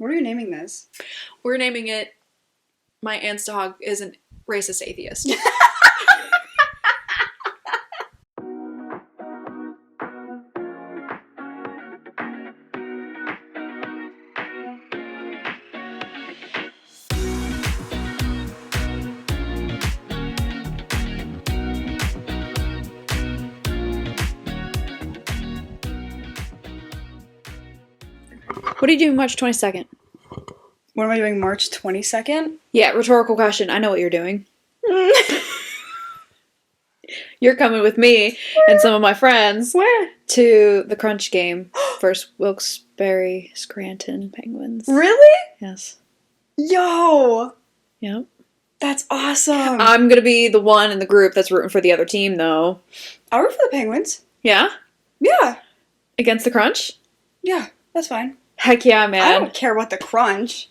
What are you naming this? We're naming it My Aunt's Dog is a Racist Atheist. What are you doing March 22nd? What am I doing March 22nd? Yeah, rhetorical question. I know what you're doing. You're coming with me and some of my friends. Where? To the Crunch game versus Wilkes-Barre Scranton Penguins. Really? Yes. Yo! Yep. That's awesome! I'm gonna be the one in the group that's rooting for the other team, though. I'll root for the Penguins. Yeah? Yeah. Against the Crunch? Yeah, that's fine. Heck yeah, man. I don't care about the Crunch.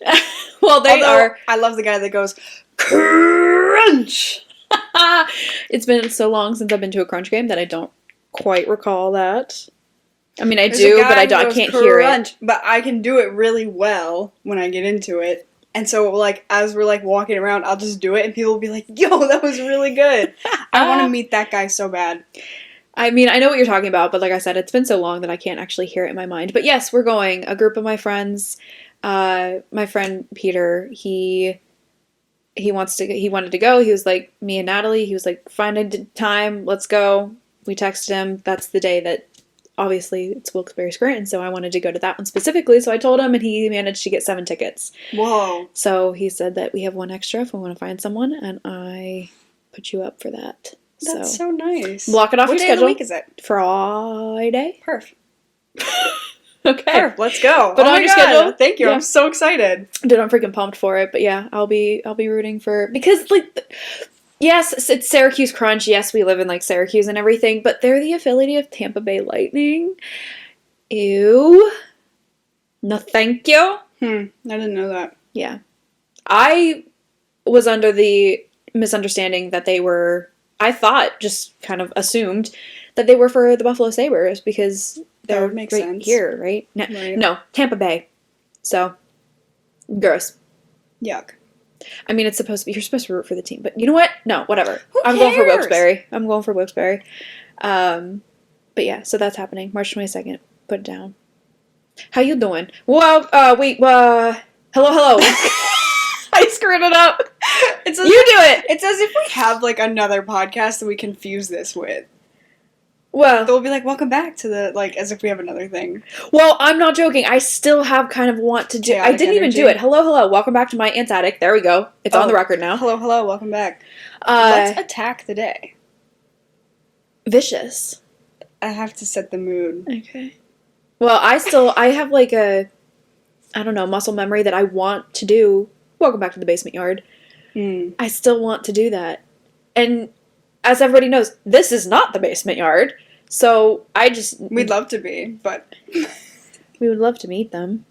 Well, they are. I love the guy that goes, Crunch! It's been so long since I've been to a Crunch game that I don't quite recall that. I mean, I There's do, a guy but I who goes, can't hear it. But I can do it really well when I get into it. And so, like, as we're, like, walking around, I'll just do it, and people will be like, yo, that was really good. I want to meet that guy so bad. I mean, I know what you're talking about, but like I said, it's been so long that I can't actually hear it in my mind. But yes, we're going. A group of my friends. My friend Peter, he wanted to go. He was like, me and Natalie, he was like, find a time, let's go. We texted him. That's the day that, obviously, it's Wilkes-Barre Scranton, so I wanted to go to that one specifically. So I told him, and he managed to get 7 tickets. Whoa. So he said that we have one extra if we want to find someone, and I put you up for that. That's so nice. Block it off your schedule. What day of the week is it? Friday. Perf. Okay. Perf, let's go. Put on your schedule. Thank you. Yeah. I'm so excited. Dude, I'm freaking pumped for it. But yeah, I'll be rooting for, because like, yes, it's Syracuse Crunch. Yes, we live in like Syracuse and everything, but they're the affiliate of Tampa Bay Lightning. Ew. No, thank you. I didn't know that. Yeah. I was under the misunderstanding that they were, I thought, just kind of assumed that they were for the Buffalo Sabres because That they're would make right sense. here, right? No, Right. no, Tampa Bay. So, gross. Yuck. I mean, it's supposed to be, you're supposed to root for the team, but you know what? No, whatever. Who I'm going for cares? Wilkes-Barre. I'm going for Wilkes-Barre. But yeah, so that's happening. March 22nd. Put it down. How you doing? Well, wait, hello. I screwed it up. You do it! It's as if we have, like, another podcast that we confuse this with. Well, They'll be like, welcome back to the, like, as if we have another thing. well, I'm not joking. I still have kind of want to do. I Chaotic didn't even energy. do it. Hello. Welcome back to my aunt's attic. There we go. It's on the record now. Hello, welcome back. Let's attack the day. Vicious. I have to set the mood. Okay. Well, I have like a, I don't know, muscle memory that I want to do. Welcome back to the basement yard. I still want to do that. And as everybody knows, this is not the basement yard. So We'd love to be, but we would love to meet them.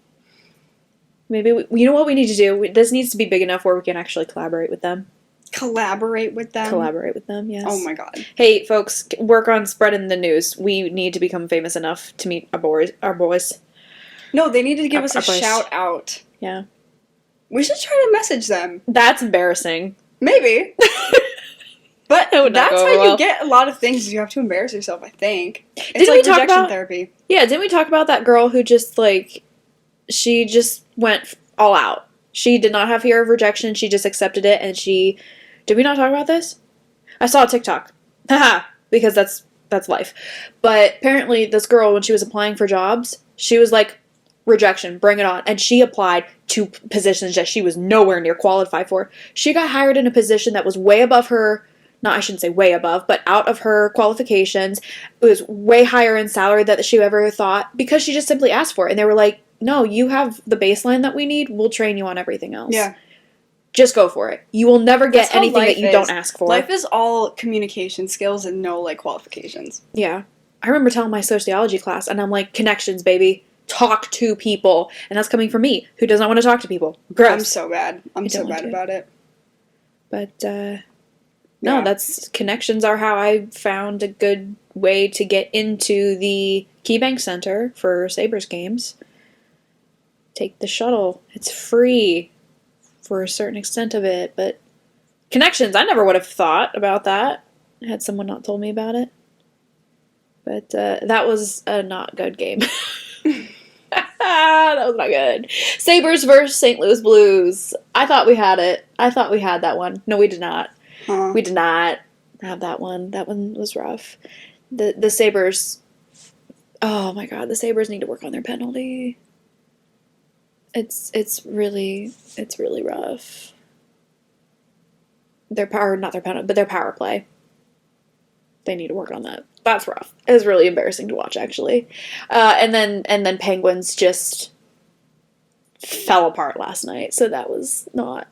Maybe, you know what we need to do? This needs to be big enough where we can actually collaborate with them. collaborate with them. Yes. Oh my god. Hey, folks, work on spreading the news. We need to become famous enough to meet our boys. No, they need to give us a Our boys. shout out. Yeah. We should try to message them. That's embarrassing. Maybe. But That would not that's go how over well. you get a lot of things. You have to embarrass yourself, I think. It's Didn't like we talk rejection about- therapy. Yeah, didn't we talk about that girl who just, like, she just went all out? She did not have fear of rejection. She just accepted it, and she... Did we not talk about this? I saw a TikTok. Haha, because that's life. But apparently this girl, when she was applying for jobs, she was like, rejection, bring it on. And she applied to positions that she was nowhere near qualified for. She got hired in a position that was way above her... Not, I shouldn't say way above, but out of her qualifications. It was way higher in salary than she ever thought because she just simply asked for it. And they were like, no, you have the baseline that we need. We'll train you on everything else. Yeah. Just go for it. You will never get That's how anything that life you is. don't ask for. Life is all communication skills and no, like, qualifications. Yeah. I remember telling my sociology class, and I'm like, connections, baby. Talk to people. And that's coming from me, who does not want to talk to people. Gross. I'm so bad. I'm so bad about it. But, no, that's connections are how I found a good way to get into the KeyBank Center for Sabres games. take the shuttle. It's free for a certain extent of it, but connections, I never would have thought about that had someone not told me about it. But that was a not good game. That was not good. Sabres versus St. Louis Blues. I thought we had it. I thought we had that one. No, we did not. Huh. We did not have that one. That one was rough. The Sabres. Oh my God, the Sabres need to work on their penalty. It's really rough. Their power, not their penalty, but their power play. They need to work on that. That's rough. It was really embarrassing to watch, actually. And then Penguins just fell apart last night. So that was not.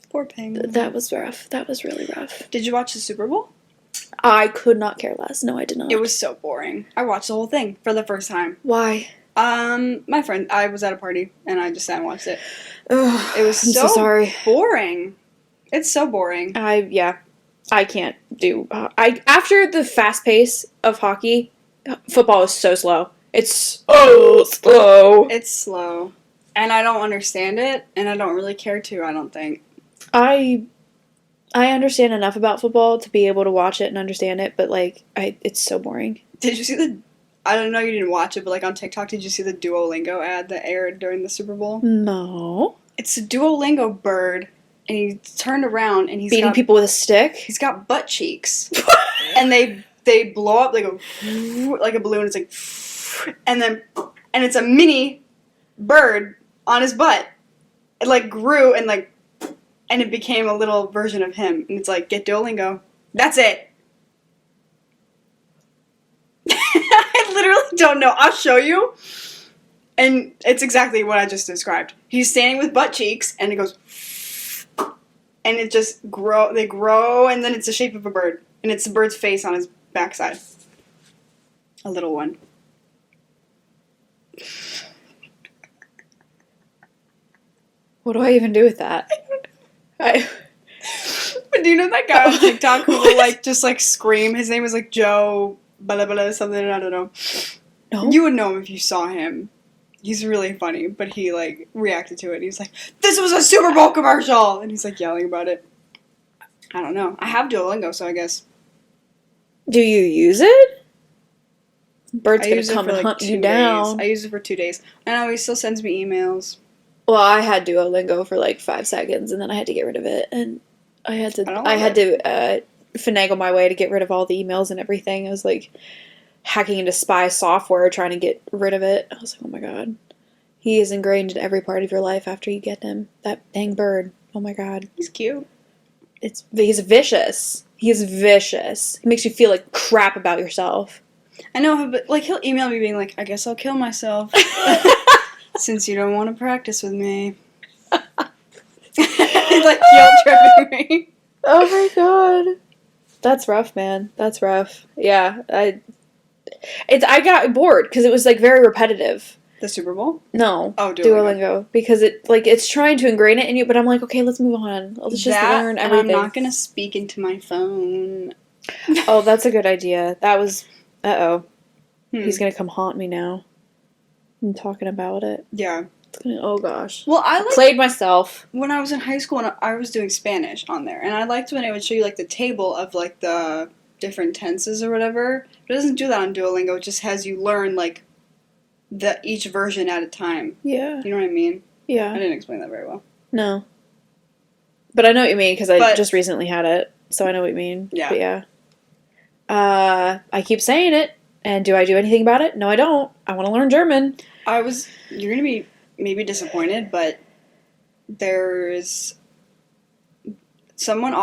Poor Penguins. That was rough. That was really rough. Did you watch the Super Bowl? I could not care less. No, I did not. It was so boring. I watched the whole thing for the first time. Why? My friend, I was at a party and I just sat and watched it. Ugh, It was I'm so sorry. boring. It's so boring. I can't do. After the fast pace of hockey, football is so slow. It's so slow. It's slow. And I don't understand it, and I don't really care to, I don't think. I understand enough about football to be able to watch it and understand it, but like it's so boring. Did you see I don't know, you didn't watch it, but like on TikTok, did you see the Duolingo ad that aired during the Super Bowl? No. It's a Duolingo bird, and he turned around and he's beating people with a stick. He's got butt cheeks, and they blow up like a balloon. It's like, and it's a mini bird on his butt. It like grew and it became a little version of him. And it's like, get Duolingo. That's it. I literally don't know. I'll show you. And it's exactly what I just described. He's standing with butt cheeks, and it goes, and it just they grow, and then it's the shape of a bird. And it's the bird's face on his backside. A little one. What do I even do with that? But do you know that guy on TikTok who will just scream? His name was Joe blah blah something, I don't know. No. You would know him if you saw him. He's really funny, but he reacted to it. He was like, "This was a Super Bowl commercial," and he's yelling about it. I don't know. I have Duolingo, so I guess. Do you use it? Bird's gonna use it come for and hunt you 2 down. days. I use it for 2 days. I know he still sends me emails. Well, I had Duolingo for 5 seconds, and then I had to get rid of it, and I had to finagle my way to get rid of all the emails and everything. I was hacking into spy software trying to get rid of it. I was like, oh my god. He is ingrained in every part of your life after you get him. That dang bird. Oh my god. He's cute. He's vicious. He's vicious. He makes you feel like crap about yourself. I know, but he'll email me being like, I guess I'll kill myself. Since you don't want to practice with me. He's guilt tripping me. Oh my god. That's rough, man. That's rough. Yeah, I got bored because it was very repetitive. The Super Bowl? No. Oh, Duolingo. Because it's trying to ingrain it in you, but I'm like, okay, let's move on. Let's just learn everything. And I'm not gonna speak into my phone. Oh, that's a good idea. That was He's gonna come haunt me now. I'm talking about it. Yeah. Oh gosh. Well, I played myself when I was in high school and I was doing Spanish on there, and I liked when it would show you the table of the different tenses or whatever. But it doesn't do that on Duolingo. It just has you learn each version at a time. Yeah. You know what I mean? Yeah. I didn't explain that very well. No. But I know what you mean because I just recently had it, so I know what you mean. Yeah. But yeah. I keep saying it, and do I do anything about it? No, I don't. I want to learn German. You're gonna be maybe disappointed, but there's I went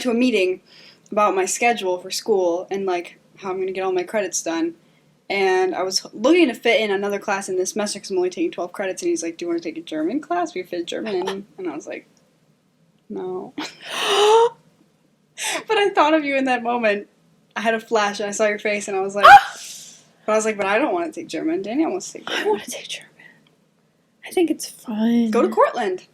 to a meeting about my schedule for school and how I'm gonna get all my credits done. And I was looking to fit in another class in this semester because I'm only taking 12 credits. And he's like, do you want to take a German class? We fit German in. And I was like, no. But I thought of you in that moment. I had a flash and I saw your face and I was like, but I don't want to take German. Danielle wants to take German. I want to take German. I think it's fun. Go to Cortland.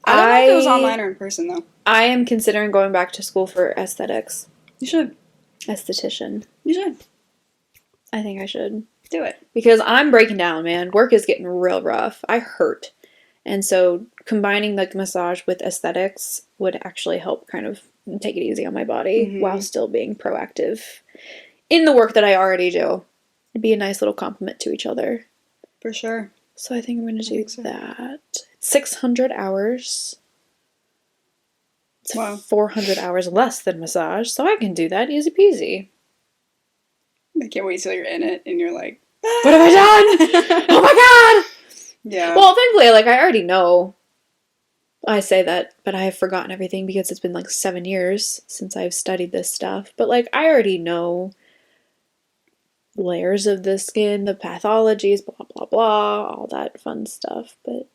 I don't know if it was online or in person, though. I am considering going back to school for aesthetics. You should. Esthetician. You should. I think I should. Do it. Because I'm breaking down, man. Work is getting real rough. I hurt. And so combining like massage with aesthetics would actually help kind of take it easy on my body while still being proactive in the work that I already do. It'd be a nice little compliment to each other. For sure. So I think I'm going to do that. 600 hours. It's 400 hours less than massage, so I can do that easy peasy. I can't wait till you're in it and you're like, what have I done? Oh my god! Yeah. Well, thankfully, like, I already know. I say that, but I have forgotten everything because it's been like 7 years since I've studied this stuff. But like, I already know layers of the skin, the pathologies, blah, blah, blah, all that fun stuff. But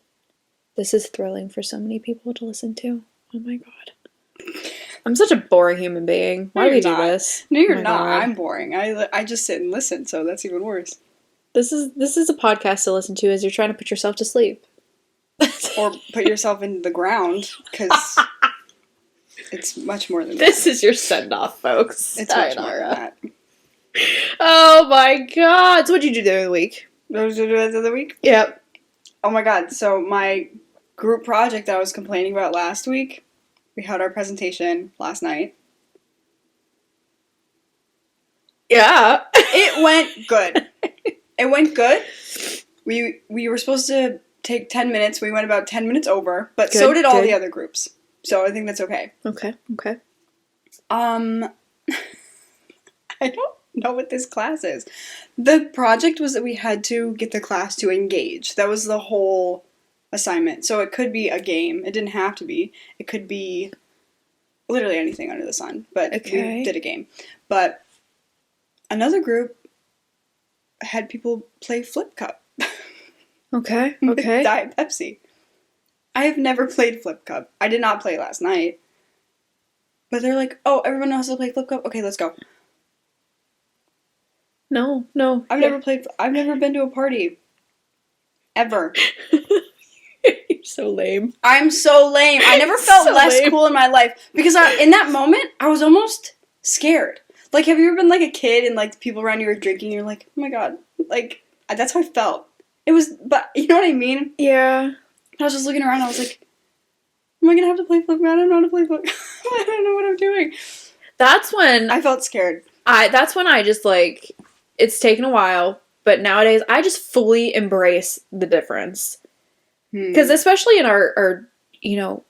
this is thrilling for so many people to listen to. Oh my god. I'm such a boring human being. Why do we do this? No, you're Oh not. God. I'm boring. I just sit and listen, so that's even worse. This is a podcast to listen to as you're trying to put yourself to sleep. Or put yourself in the ground, because it's much more than This that. is your send-off, folks. It's much more than that. Oh my god. So what'd you do during the week? Those are the rest of the week? Yep. Oh my god, so my group project that I was complaining about last week, we had our presentation last night. Yeah. It went good. It went good. We were supposed to take 10 minutes. We went about 10 minutes over, but so did all the other groups. So I think that's okay. Okay. I don't know what this class is. The project was that we had to get the class to engage. That was the whole assignment. So it could be a game. It didn't have to be. It could be literally anything under the sun. But we did a game. But another group had people play Flip Cup. Okay. With Diet Pepsi. I have never played Flip Cup. I did not play last night. But they're like, oh, everyone knows how to play Flip Cup? Okay, let's go. No. I've never been to a party. Ever. You're so lame. I'm so lame. I never felt less cool in my life. Because in that moment, I was almost scared. Like, have you ever been like a kid and like people around you are drinking and you're like, oh my god. Like, that's how I felt. It was, but you know what I mean? Yeah. I was just looking around and I was like, am I gonna have to play Flip Cup? I don't know how to play Flip Cup. I don't know what I'm doing. That's when I felt scared. That's when I just like, it's taken a while, but nowadays I just fully embrace the difference. Because especially in our,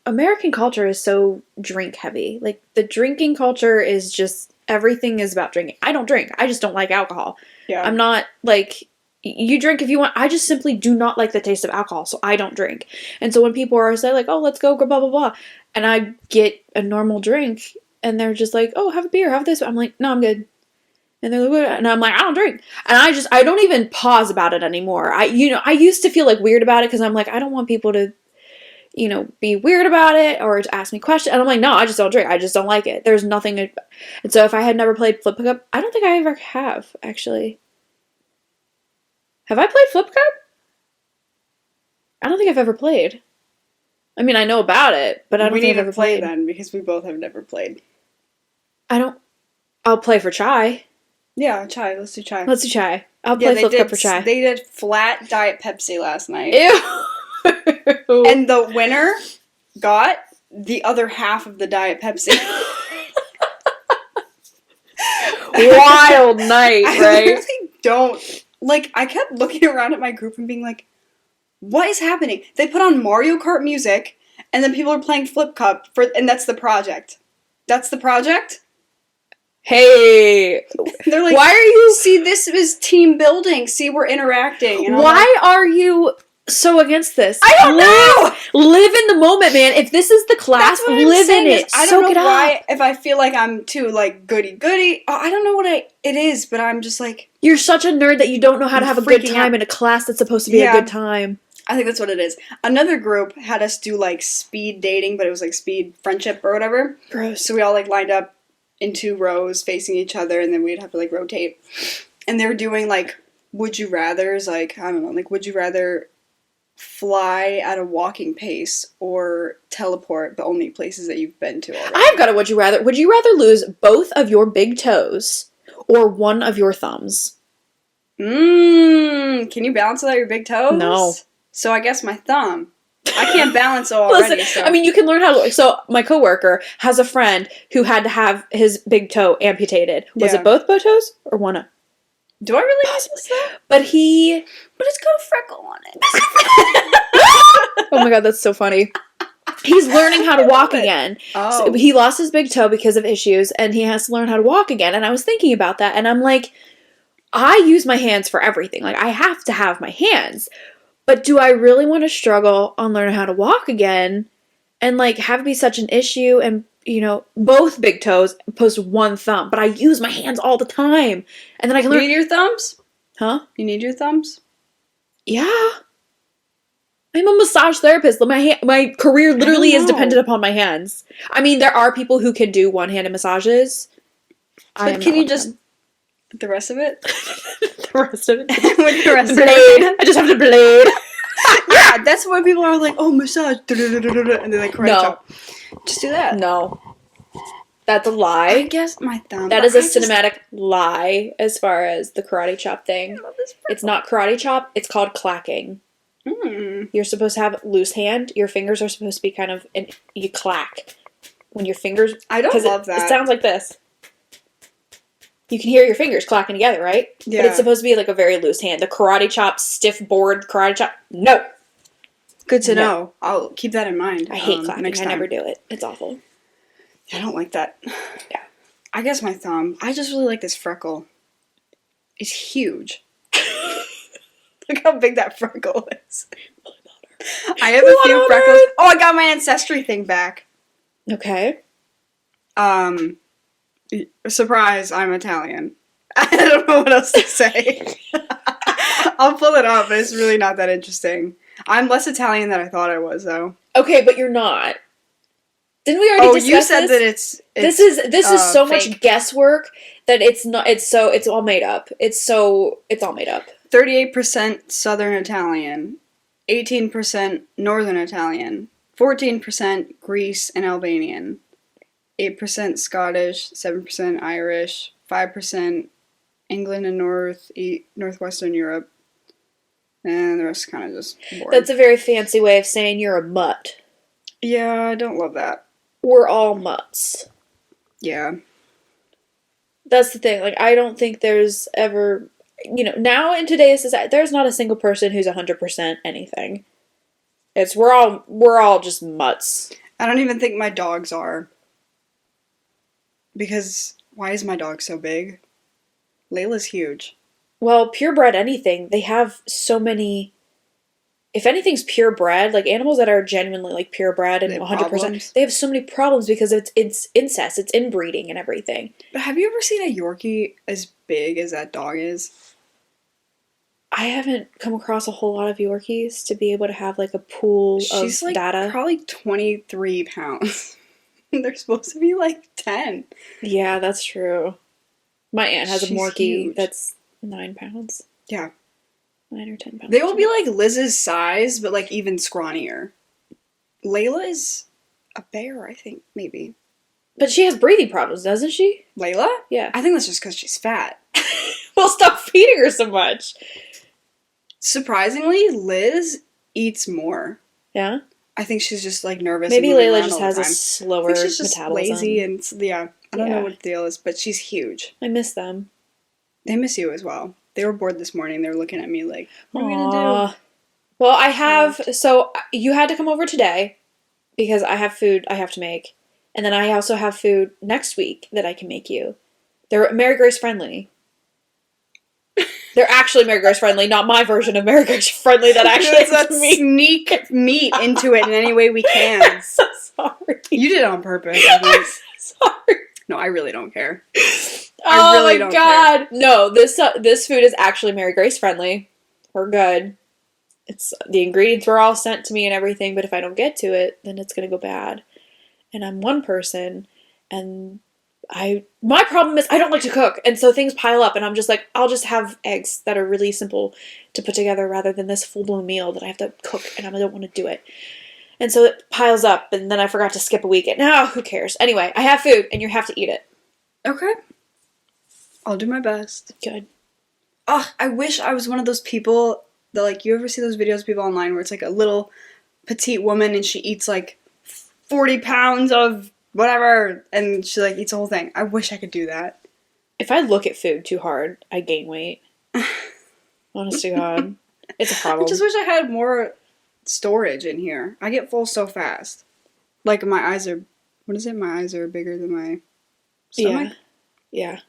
American culture is so drink heavy. Like, the drinking culture is just, everything is about drinking. I don't drink. I just don't like alcohol. Yeah. I'm not, like, you drink if you want. I just simply do not like the taste of alcohol, so I don't drink. And so when people are saying, like, oh, let's go, blah, blah, blah, and I get a normal drink, and they're just like, oh, have a beer, have this. I'm like, no, I'm good. And they're like, what? And I'm like, I don't drink. And I don't even pause about it anymore. I used to feel like weird about it because I'm like, I don't want people to, be weird about it or to ask me questions. And I'm like, no, I just don't drink. I just don't like it. There's nothing. And so if I had never played Flip Cup, I don't think I ever have, actually. Have I played Flip Cup? I don't think I've ever played. I mean, I know about it, but I don't think I've ever played. We need to play then, because we both have never played. I'll play for chai. Yeah, chai. Let's do chai. I'll play Flip Cup for chai. They did flat Diet Pepsi last night. Ew. And the winner got the other half of the Diet Pepsi. Wild night, right? I really don't. Like, I kept looking around at my group and being like, what is happening? They put on Mario Kart music, and then people are playing Flip Cup, and that's the project. That's the project? Hey! They're like, why are you... See, this is team building. See, we're interacting. And why are you so against this? I don't know! Live in the moment, man. If this is the class, live in it. I don't know why, if I feel like I'm too, like, goody-goody. I don't know what it is, but I'm just like... You're such a nerd that you don't know how to have a good time in a class that's supposed to be a good time. I think that's what it is. Another group had us do, like, speed dating, but it was, like, speed friendship or whatever. Gross. So we all, like, lined up in 2 rows facing each other, and then we'd have to, like, rotate. And they were doing, like, would you rathers, like, I don't know, like, would you rather fly at a walking pace or teleport, but only places that you've been to already? I've got a would you rather. Would you rather lose both of your big toes or one of your thumbs? Can you balance without your big toes? No. So I guess my thumb. I can't balance already. Listen, So. I mean, you can learn how to. So my coworker has a friend who had to have his big toe amputated. Was Yeah. it both toes or one? Do I really use this though? But it's got a freckle on it. Oh my god, that's so funny. He's learning how to walk again. Oh. So he lost his big toe because of issues, and he has to learn how to walk again. And I was thinking about that, and I'm like, I use my hands for everything. Like, I have to have my hands. But do I really want to struggle on learning how to walk again and, like, have it be such an issue and, you know, both big toes opposed to one thumb? But I use my hands all the time. And then I can learn. You need your thumbs? Huh? You need your thumbs? Yeah. I'm a massage therapist. My career literally is dependent upon my hands. I mean, there are people who can do one-handed massages. But can you just... The rest of it? The rest of it? With the rest of blade. it? I just have to blade. Yeah, that's why people are like, oh, massage. And they're like, karate chop. Just do that. No. That's a lie. I guess my thumb. That is a cinematic lie as far as the karate chop thing. It's not karate chop. It's called clacking. You're supposed to have loose hand. Your fingers are supposed to be kind of... you clack. When your fingers... I don't love that. It sounds like this. You can hear your fingers clacking together, right? Yeah. But it's supposed to be like a very loose hand. The karate chop, stiff board karate chop. No. Good to know. I'll keep that in mind. I hate clacking. Next I time. never do it. It's awful. I don't like that. Yeah. I guess my thumb. I just really like this freckle. It's huge. Look how big that freckle is. I have a few freckles. Oh, I got my ancestry thing back. Okay. Surprise, I'm Italian. I don't know what else to say. I'll pull it up, but it's really not that interesting. I'm less Italian than I thought I was, though. Okay, but you're not. Didn't we already discuss you said this? that it's this is so fake. much guesswork that it's not. It's all made up. It's all made up. 38% Southern Italian, 18% Northern Italian, 14% Greece and Albanian, 8% Scottish, 7% Irish, 5% England and Northwestern Europe, and the rest kind of just boring. That's a very fancy way of saying you're a mutt. Yeah, I don't love that. We're all mutts. Yeah. That's the thing. Like, I don't think there's ever... You know, now in today's society, there's not a single person who's 100% anything. We're all just mutts. I don't even think my dogs are. Because why is my dog so big? Layla's huge. Well, purebred anything, they have so many... If anything's purebred, like animals that are genuinely like purebred and 100%, they have so many problems because it's incest, it's inbreeding and everything. But have you ever seen a Yorkie as big as that dog is? I haven't come across a whole lot of Yorkies to be able to have like a pool She's of like data. Probably 23 pounds. They're supposed to be like 10. Yeah, that's true. My aunt has a She's Morkie huge. that's 9 pounds. Yeah. 9 or 10 pounds. They will be like Liz's size, but like even scrawnier. Layla is a bear, I think, maybe. But she has breathing problems, doesn't she? Layla? Yeah. I think that's just because she's fat. Well, stop feeding her so much. Surprisingly, Liz eats more. Yeah? I think she's just like nervous. Maybe and moving Layla around just all has the a time. slower I think she's just metabolism. lazy and yeah. I don't know what the deal is, but she's huge. I miss them. They miss you as well. They were bored this morning. They were looking at me like, what are we going to do? Well, I have... So, you had to come over today because I have food I have to make. And then I also have food next week that I can make you. They're Mary Grace friendly. They're actually Mary Grace friendly, not my version of Mary Grace friendly that actually Let's sneak meat into it in any way we can. I'm so sorry. You did it on purpose. I think. I'm so sorry. No, I really don't care. Oh my god. No, this food is actually Mary Grace friendly. We're good. The ingredients were all sent to me and everything, but if I don't get to it, then it's going to go bad. And I'm one person, and my problem is I don't like to cook, and so things pile up, and I'm just like, I'll just have eggs that are really simple to put together rather than this full-blown meal that I have to cook, and I don't want to do it. And so it piles up, and then I forgot to skip a week. And now, who cares? Anyway, I have food, and you have to eat it. Okay. I'll do my best. Good. Ugh, I wish I was one of those people that, like, you ever see those videos of people online where it's like a little petite woman and she eats like 40 pounds of whatever and she like eats the whole thing. I wish I could do that. If I look at food too hard, I gain weight. Honest to God. It's a problem. I just wish I had more storage in here. I get full so fast. Like, my eyes are, what is it? My eyes are bigger than my stomach? Yeah.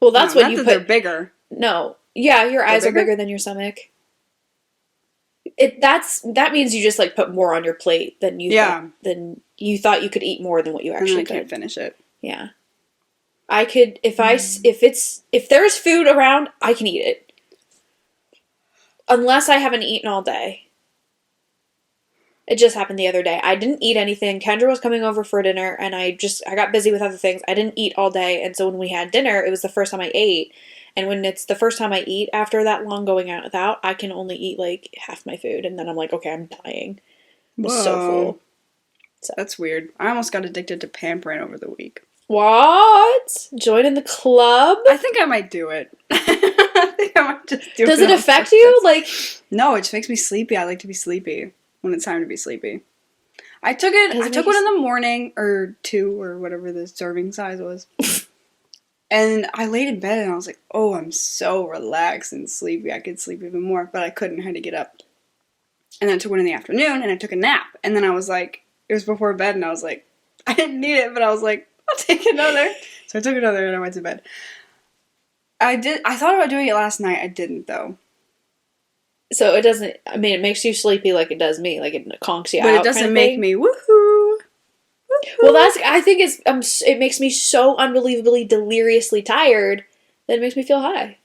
Well, that's no, when not you that put... they're bigger. No. Yeah, your eyes are bigger? bigger than your stomach. That means you just, like, put more on your plate than you thought you could eat more than what you actually and could. I can't finish it. Yeah. I could, if there's food around, I can eat it. Unless I haven't eaten all day. It just happened the other day. I didn't eat anything. Kendra was coming over for dinner, and I got busy with other things. I didn't eat all day, and so when we had dinner, it was the first time I ate. And when it's the first time I eat after that long going out without, I can only eat, like, half my food, and then I'm like, okay, I'm dying. I'm so full. So. That's weird. I almost got addicted to pampering over the week. What? Join in the club? I think I might do it. I think I might just do it. Does it affect you? Like, no, it just makes me sleepy. I like to be sleepy when it's time to be sleepy. I took one in the morning, or 2, or whatever the serving size was. And I laid in bed and I was like, oh, I'm so relaxed and sleepy. I could sleep even more, but I couldn't. I had to get up. And then I took one in the afternoon and I took a nap. And then I was like, it was before bed and I was like, I didn't need it, but I was like, I'll take another. So I took another and I went to bed. I thought about doing it last night. I didn't, though. So it doesn't, I mean, it makes you sleepy like it does me. Like, it conks you out. But it doesn't make me woohoo. Well, I think it makes me so unbelievably deliriously tired that it makes me feel high.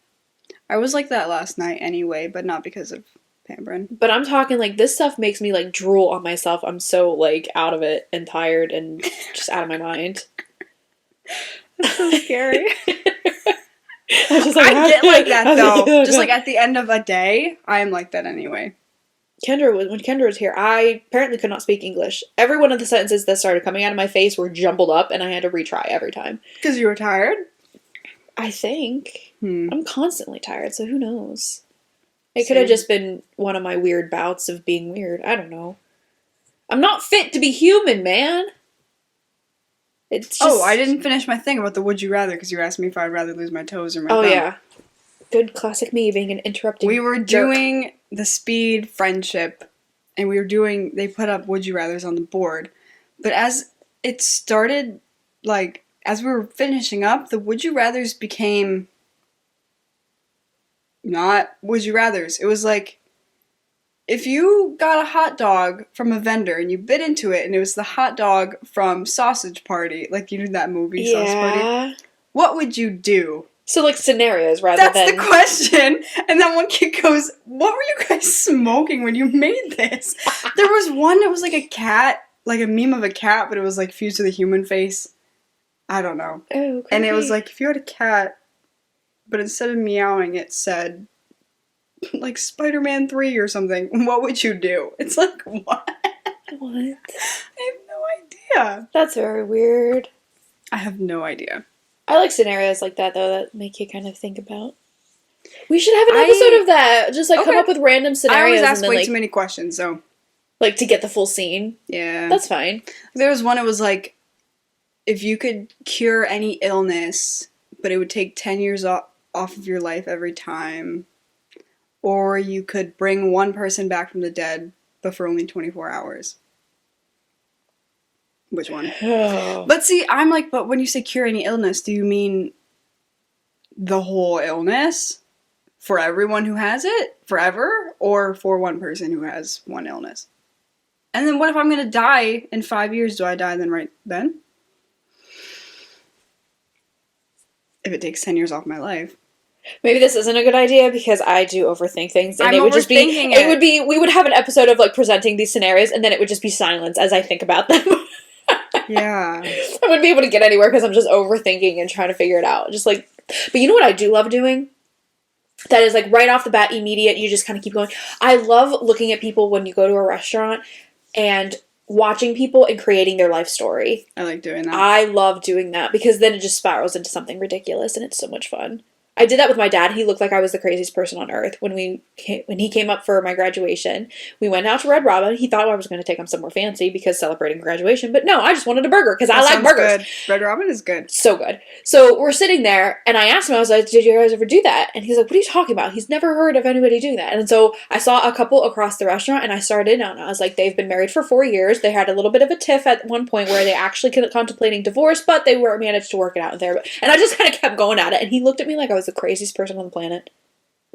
I was like that last night anyway, but not because of pampering. But I'm talking, like, this stuff makes me, like, drool on myself. I'm so, like, out of it and tired and just out of my mind. That's so scary. I get like that, though. Just, like, at the end of a day, I am like that anyway. When Kendra was here, I apparently could not speak English. Every one of the sentences that started coming out of my face were jumbled up, and I had to retry every time. Because you were tired? I think. I'm constantly tired, so who knows? It could have just been one of my weird bouts of being weird. I don't know. I'm not fit to be human, man. It's just... Oh, I didn't finish my thing about the would you rather, because you asked me if I'd rather lose my toes or my thumb. Oh, yeah. Good classic me being an interrupting We were jerk. doing the speed friendship, and they put up would you rathers on the board. But as it started, like, as we were finishing up, the would you rathers became not would you rathers. It was like, if you got a hot dog from a vendor and you bit into it and it was the hot dog from Sausage Party, like you knew that movie, Sausage Party, what would you do? So, like, scenarios rather than... That's the question. And then one kid goes, what were you guys smoking when you made this? There was one that was like a cat, like a meme of a cat, but it was like fused to the human face. I don't know. Oh, and it was like, if you had a cat, but instead of meowing, it said, like, Spider-Man 3 or something, what would you do? It's like, what? What? I have no idea. That's very weird. I have no idea. I like scenarios like that, though, that make you kind of think about. We should have an episode of that. Just, like, come up with random scenarios. I always ask and then, way like, too many questions, so. Like, to get the full scene. Yeah. That's fine. There was one, it was like, if you could cure any illness, but it would take 10 years off of your life every time, or you could bring one person back from the dead, but for only 24 hours. Which one? Oh. But see, I'm like, but when you say cure any illness, do you mean the whole illness? For everyone who has it? Forever? Or for one person who has one illness? And then what if I'm going to die in 5 years? Do I die then right then? If it takes 10 years off my life. Maybe this isn't a good idea because I do overthink things, and I'm it would just be overthinking we would have an episode of, like, presenting these scenarios, and then it would just be silence as I think about them. Yeah. I wouldn't be able to get anywhere because I'm just overthinking and trying to figure it out. Just like, but you know what I do love doing? That is, like, right off the bat, immediate, you just kind of keep going. I love looking at people when you go to a restaurant and watching people and creating their life story. I like doing that. I love doing that because then it just spirals into something ridiculous and it's so much fun. I did that with my dad. He looked like I was the craziest person on earth when he came up for my graduation. We went out to Red Robin. He thought I was going to take him somewhere fancy because celebrating graduation, but no, I just wanted a burger because I like burgers. Good. Red Robin is good. So good. So we're sitting there, and I asked him, I was like, did you guys ever do that? And he's like, what are you talking about? He's never heard of anybody doing that. And so I saw a couple across the restaurant, and I started out, and I was like, they've been married for 4 years. They had a little bit of a tiff at one point where they actually contemplating divorce, but they were managed to work it out there. And I just kind of kept going at it, and he looked at me like I was the craziest person on the planet.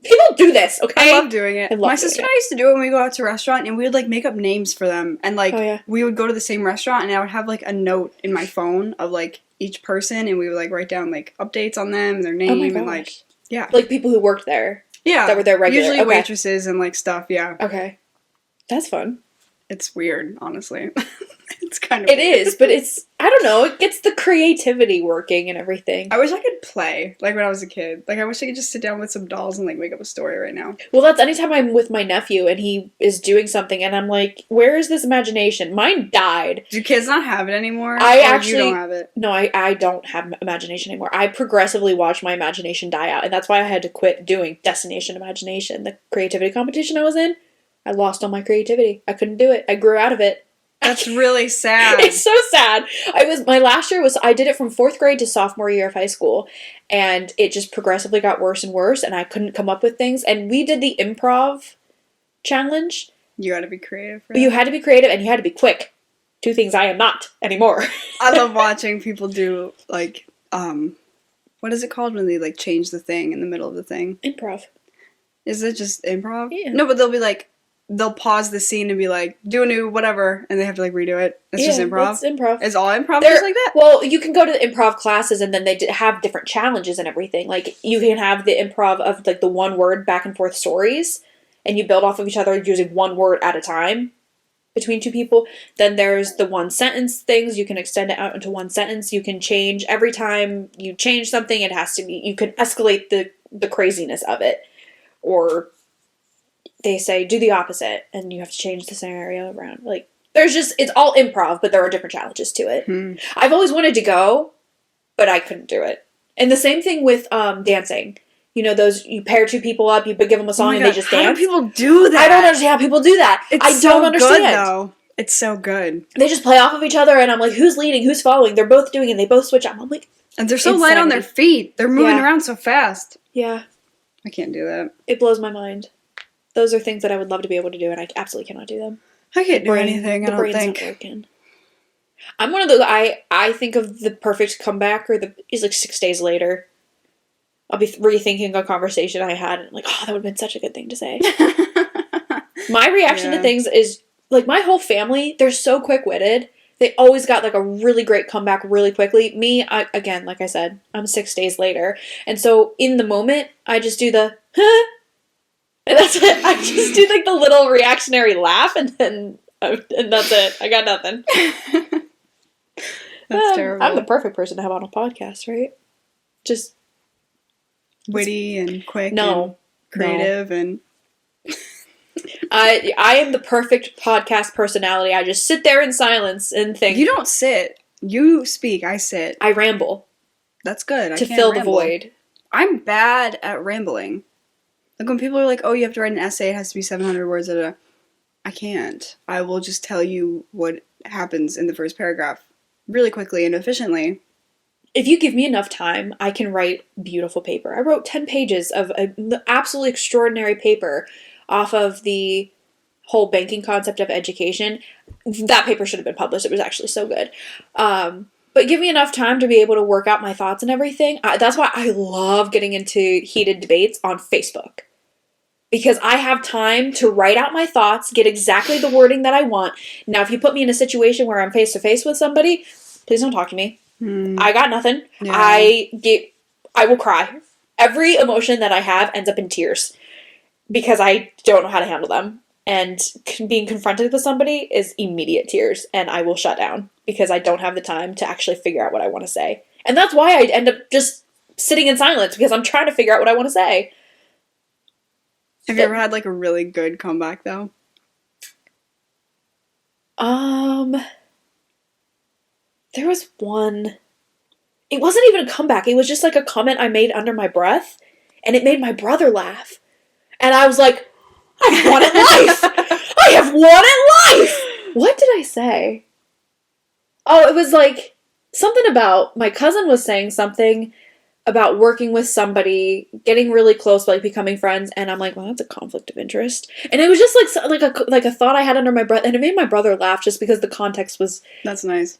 People do this, okay? I love doing it. My sister and I used to do it when we go out to a restaurant, and we would, like, make up names for them. And, like, we would go to the same restaurant, and I would have, like, a note in my phone of, like, each person, and we would, like, write down, like, updates on them, and their name, and, like, yeah. Like, people who worked there. Yeah. That were there regularly. Usually waitresses and, like, stuff, yeah. Okay. That's fun. It's weird, honestly. It's kind of It is, but it's, I don't know, it gets the creativity working and everything. I wish I could play, like, when I was a kid. Like, I wish I could just sit down with some dolls and, like, make up a story right now. Well, that's anytime I'm with my nephew and he is doing something and I'm like, where is this imagination? Mine died. Do kids not have it anymore? You don't have it? No, I don't have imagination anymore. I progressively watch my imagination die out, and that's why I had to quit doing Destination Imagination, the creativity competition I was in. I lost all my creativity. I couldn't do it. I grew out of it. That's really sad. It's so sad. My last year I did it from 4th grade to sophomore year of high school, and it just progressively got worse and worse, and I couldn't come up with things. And we did the improv challenge. You had to be creative. You had to be creative, and you had to be quick. 2 things I am not anymore. I love watching people do, like, what is it called when they, like, change the thing in the middle of the thing? Improv. Is it just improv? Yeah. No, but they'll be like, they'll pause the scene and be like, do a new whatever, and they have to, like, redo it. It's just improv? It's improv. Is all improv just like that? Well, you can go to the improv classes, and then they have different challenges and everything. Like, you can have the improv of, like, the one word back and forth stories, and you build off of each other using one word at a time between 2 people. Then there's the one sentence things. You can extend it out into one sentence. You can change every time you change something. It has to be, you can escalate the craziness of it. Or they say, do the opposite, and you have to change the scenario around. Like, it's all improv, but there are different challenges to it. I've always wanted to go, but I couldn't do it. And the same thing with dancing. You know, you pair 2 people up, you give them a song, and they just dance. How do people do that? I don't understand how people do that. I don't understand. Good, though. It's so good. They just play off of each other, and I'm like, who's leading? Who's following? They're both doing it, and they both switch up. I'm like, and they're so light on their feet. They're moving around so fast. Yeah. I can't do that. It blows my mind. Those are things that I would love to be able to do, and I absolutely cannot do them. I can't do anything, I don't think. Not working. I'm one of those, I think of the perfect comeback, is like 6 days later. I'll be rethinking a conversation I had, and I'm like, oh, that would have been such a good thing to say. My reaction to things is, like, my whole family, they're so quick-witted. They always got, like, a really great comeback really quickly. Me, again, like I said, I'm 6 days later. And so, in the moment, I just do the, huh? And that's it. I just do, like, the little reactionary laugh, and that's it. I got nothing. That's terrible. I'm the perfect person to have on a podcast, right? Just witty and quick and creative and... I am the perfect podcast personality. I just sit there in silence and think. You don't sit. You speak. I sit. I ramble. That's good. To fill the void. I'm bad at rambling. Like when people are like, oh, you have to write an essay, it has to be 700 words. I can't. I will just tell you what happens in the first paragraph really quickly and efficiently. If you give me enough time, I can write beautiful paper. I wrote 10 pages of an absolutely extraordinary paper off of the whole banking concept of education. That paper should have been published. It was actually so good. But give me enough time to be able to work out my thoughts and everything. That's why I love getting into heated debates on Facebook. Because I have time to write out my thoughts, get exactly the wording that I want. Now, if you put me in a situation where I'm face-to-face with somebody, please don't talk to me. I got nothing. Yeah. I will cry. Every emotion that I have ends up in tears. Because I don't know how to handle them. And being confronted with somebody is immediate tears. And I will shut down. Because I don't have the time to actually figure out what I want to say. And that's why I end up just sitting in silence. Because I'm trying to figure out what I want to say. Have you ever had, like, a really good comeback, though? There was one. It wasn't even a comeback. It was just, like, a comment I made under my breath. And it made my brother laugh. And I was like, I've won at life! I have won at life! What did I say? Oh, it was like something about my cousin was saying something about working with somebody, getting really close, like becoming friends, and I'm like, well, that's a conflict of interest. And it was just like a thought I had under my breath, and it made my brother laugh just because the context was. That's nice.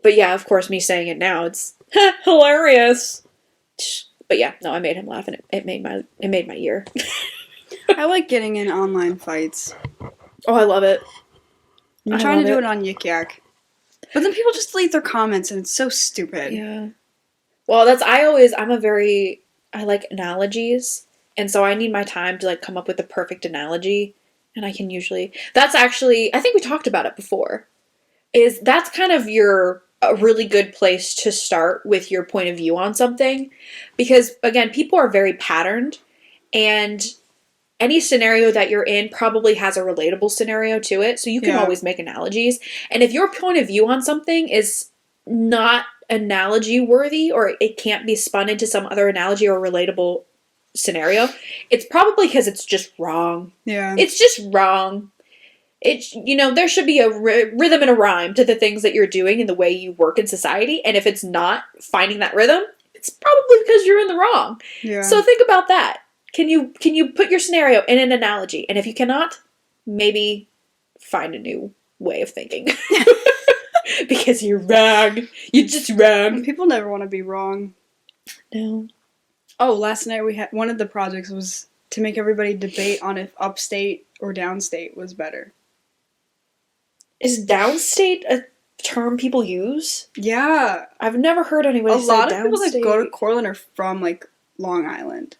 But yeah, of course, me saying it now, it's hilarious. But yeah, no, I made him laugh, and it made my year. I like getting in online fights. Oh, I love it. I'm trying to do it on Yik Yak. But then people just leave their comments, and it's so stupid. Yeah. Well, I like analogies, and so I need my time to like come up with the perfect analogy, and I can usually, that's actually, I think we talked about it before, that's kind of a really good place to start with your point of view on something, because again, people are very patterned, and any scenario that you're in probably has a relatable scenario to it, so you can always make analogies, and if your point of view on something is not analogy worthy, or it can't be spun into some other analogy or relatable scenario, it's probably because it's just wrong. Yeah. It's just wrong. It's, there should be a rhythm and a rhyme to the things that you're doing and the way you work in society, and if it's not finding that rhythm, it's probably because you're in the wrong. Yeah. So think about that. Can you put your scenario in an analogy? And if you cannot, maybe find a new way of thinking. Because you're wrong. You're just wrong. People never want to be wrong. No. Oh, last night we had one of the projects was to make everybody debate on if upstate or downstate was better. Is downstate a term people use? Yeah. I've never heard anybody say downstate. A lot of people that go to Cortland are from like Long Island.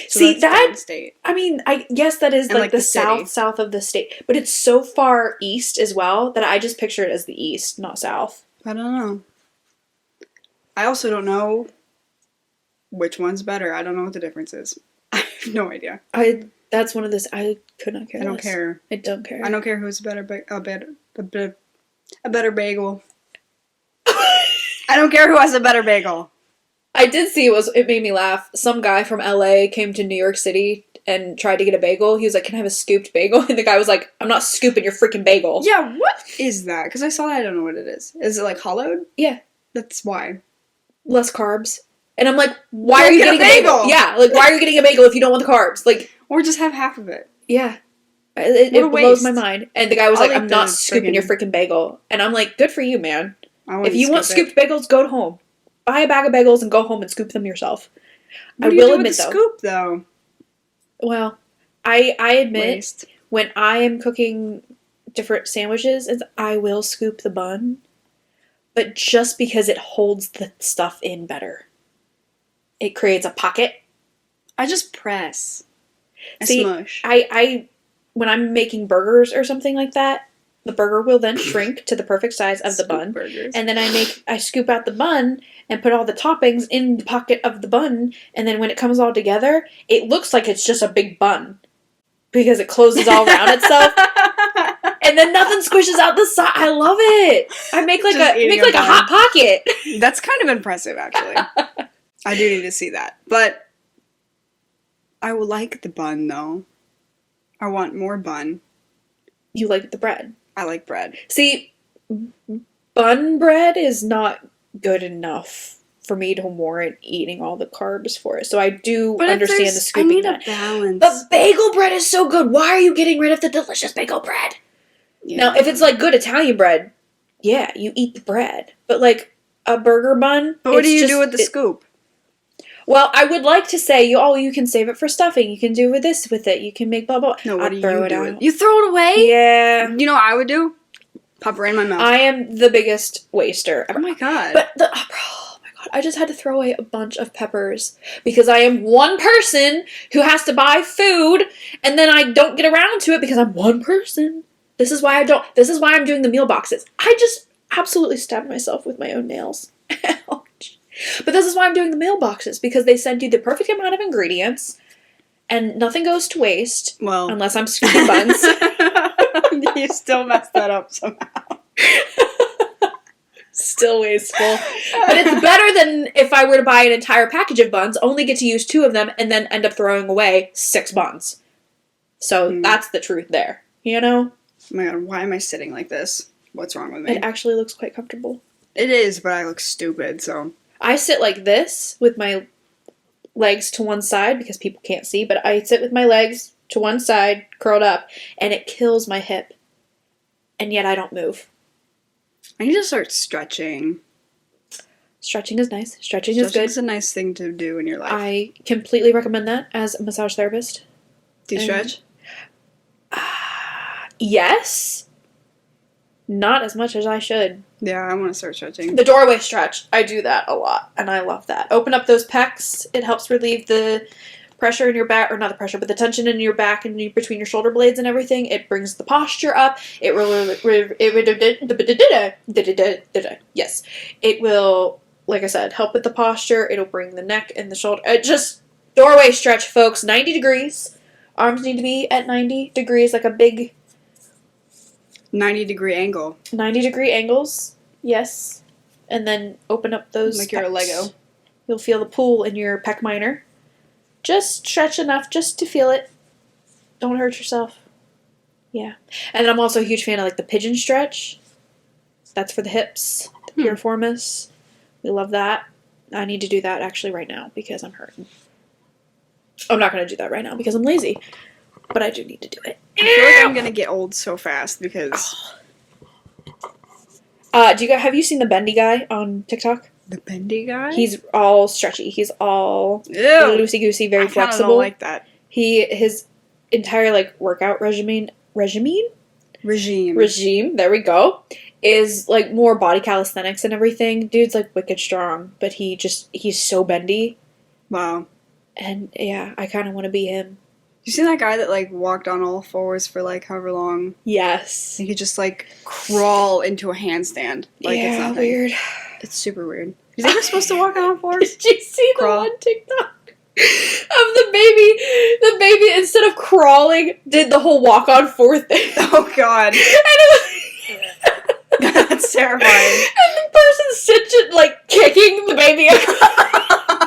So see that? Downstate. I mean, I guess that is like the south of the state, but it's so far east as well that I just picture it as the east, not south. I don't know. I also don't know which one's better. I don't know what the difference is. I have no idea. That's one of those. I could not care. I don't care. I don't care. I don't care who's a better bagel. I don't care who has a better bagel. I did see it made me laugh. Some guy from LA came to New York City and tried to get a bagel. He was like, "Can I have a scooped bagel?" And the guy was like, "I'm not scooping your freaking bagel." Yeah, what is that? Because I saw that, I don't know what it is. Is it like hollowed? Yeah. That's why. Less carbs. And I'm like, why are you getting a bagel? Yeah, like why are you getting a bagel if you don't want the carbs? Like, or just have half of it. Yeah. It blows my mind. And the guy was like, "I'm not scooping your freaking bagel." And I'm like, good for you, man. If you want scooped bagels, go home. Buy a bag of bagels and go home and scoop them yourself. What do you do with the scoop, though? Well, I admit, when I am cooking different sandwiches, I will scoop the bun. But just because it holds the stuff in better. It creates a pocket. I just press. See, smush. When I'm making burgers or something like that, the burger will then shrink to the perfect size of the bun. Burgers. And then I scoop out the bun and put all the toppings in the pocket of the bun. And then when it comes all together, it looks like it's just a big bun. Because it closes all around itself. And then nothing squishes out the side. I love it. I make like a hot pocket. That's kind of impressive, actually. I do need to see that. But I would like the bun, though. I want more bun. You like the bread? I like bread. See, bun bread is not good enough for me to warrant eating all the carbs for it. So I do understand the scooping. I need a balance. But bagel bread is so good. Why are you getting rid of the delicious bagel bread? Yeah. Now, if it's like good Italian bread, yeah, you eat the bread. But like a burger bun. But what do you do with the scoop? Well, I would like to say, you can save it for stuffing. You can do with it. You can make blah, blah. No, what do you do with it? You throw it away? Yeah. You know what I would do? Pop it right in my mouth. I am the biggest waster ever. Oh my god. But oh my god, I just had to throw away a bunch of peppers because I am one person who has to buy food and then I don't get around to it because I'm one person. This is why I'm doing the meal boxes. I just absolutely stabbed myself with my own nails. Ouch. But this is why I'm doing the meal boxes, because they send you the perfect amount of ingredients, and nothing goes to waste. Well, unless I'm scooping buns. You still messed that up somehow. Still wasteful. But it's better than if I were to buy an entire package of buns, only get to use 2 of them, and then end up throwing away 6 buns. So that's the truth there. You know? Oh my god, why am I sitting like this? What's wrong with me? It actually looks quite comfortable. It is, but I look stupid, so. I sit like this with my legs to one side because people can't see, but I sit with my legs to one side, curled up, and it kills my hip. And yet I don't move. I need to start stretching. Stretching is nice. Stretching is good. Stretching is a nice thing to do in your life. I completely recommend that as a massage therapist. Do you stretch? Yes. Not as much as I should. Yeah, I want to start stretching. The doorway stretch. I do that a lot, and I love that. Open up those pecs. It helps relieve the pressure in your back, or not the pressure, but the tension in your back and between your shoulder blades and everything. It brings the posture up. It yes. It will, like I said, help with the posture. It'll bring the neck and the shoulder. Just doorway stretch, folks. 90 degrees. Arms need to be at 90 degrees, like a big 90-degree angle. 90-degree angles, yes. And then open up those like you're a Lego. You'll feel the pull in your pec minor. Just stretch enough just to feel it. Don't hurt yourself. Yeah. And then I'm also a huge fan of like the pigeon stretch. That's for the hips, the piriformis. We love that. I need to do that actually right now because I'm hurting. I'm not going to do that right now because I'm lazy. But I do need to do it. I feel like I'm gonna get old so fast because. Have you seen the bendy guy on TikTok? The bendy guy? He's all stretchy. He's all loosey goosey, very flexible. I don't like that. His entire like workout regime. There we go. Is like more body calisthenics and everything. Dude's like wicked strong, but he's so bendy. Wow. And yeah, I kind of want to be him. You seen that guy that, like, walked on all fours for, like, however long? Yes. He could just, like, crawl into a handstand. Like, yeah, it's nothing. Weird. It's super weird. Is he supposed to walk on all fours? Did you see the one TikTok of the baby? The baby, instead of crawling, did the whole walk on 4 thing. Oh, God. That's terrifying. And the person's sitting, like, kicking the baby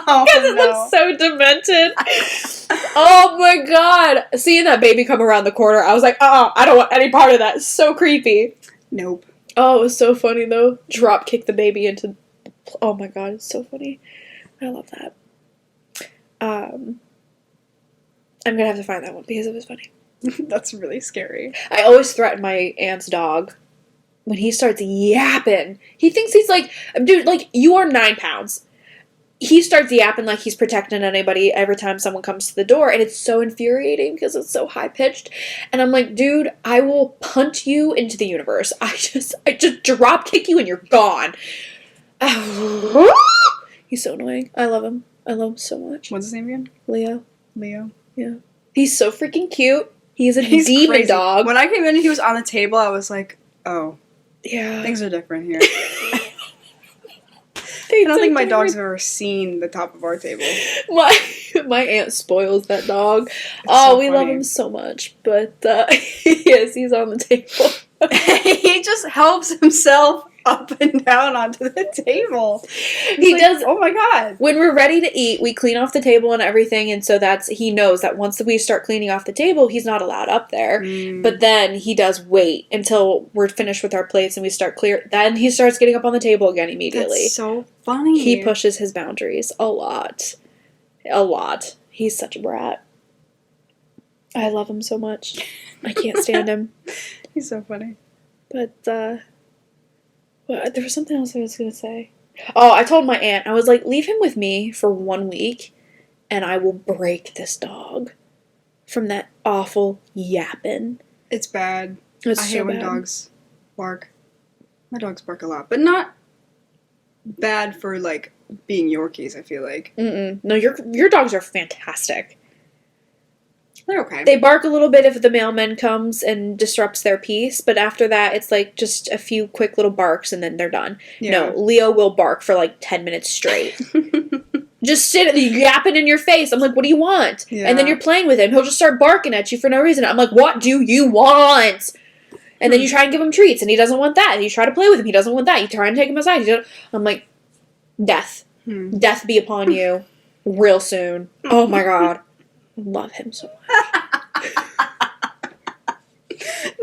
because it looks so demented. Oh my god. Seeing that baby come around the corner, I was like, I don't want any part of that. It's so creepy. Nope. Oh, it was so funny, though. Drop kick the baby into... Oh my god, it's so funny. I love that. I'm gonna have to find that one because it was funny. That's really scary. I always threaten my aunt's dog when he starts yapping. He thinks he's like... Dude, like, you are 9 pounds. He starts yapping like he's protecting anybody every time someone comes to the door, and it's so infuriating because it's so high-pitched. And I'm like, dude, I will punt you into the universe. I just drop kick you and you're gone. He's so annoying. I love him. I love him so much. What's his name again? Leo. Yeah. He's so freaking cute. He's demon crazy. dog. When I came in and he was on the table, I was like, oh. Yeah. Things are different here. I don't think my dog's ever seen the top of our table. My aunt spoils that dog. We love him so much. But yes, he's on the table. He just helps himself up and down onto the table. He does. Oh my god. When we're ready to eat, we clean off the table and everything, and so he knows that once we start cleaning off the table, he's not allowed up there. But then he does wait until we're finished with our plates and we start clear. Then he starts getting up on the table again immediately. That's so funny. He pushes his boundaries a lot. A lot. He's such a brat. I love him so much. I can't stand him. He's so funny. But, there was something else I was going to say. Oh, I told my aunt, I was like, leave him with me for 1 week, and I will break this dog from that awful yapping. It's bad. It's I so hate when bad. dogs bark. My dogs bark a lot, but not bad for, like, being Yorkies, I feel like. No, your dogs are fantastic. They're okay. They bark a little bit if the mailman comes and disrupts their peace, but after that, it's like just a few quick little barks and then they're done. Yeah. No, Leo will bark for like 10 minutes straight. Just yapping in your face. I'm like, what do you want? Yeah. And then you're playing with him. He'll just start barking at you for no reason. I'm like, what do you want? And then you try and give him treats, and he doesn't want that. And you try to play with him, he doesn't want that. You try and take him outside. I'm like, death. Death be upon you real soon. Oh my god. Love him so much.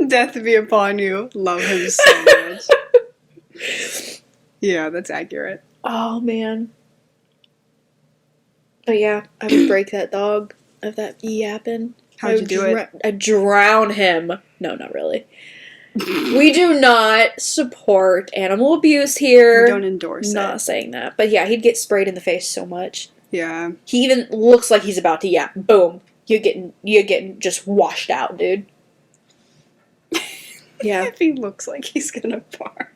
Death be upon you. Love him so much. Yeah, that's accurate. Oh, man. But yeah, I would break that dog of that yapping. How'd you do it? I'd drown him. No, not really. We do not support animal abuse here. We don't endorse Not it. saying that. But yeah, he'd get sprayed in the face so much. Yeah. He even looks like he's about to yap. Boom. You're getting just washed out, dude. Yeah. If he looks like he's gonna bark.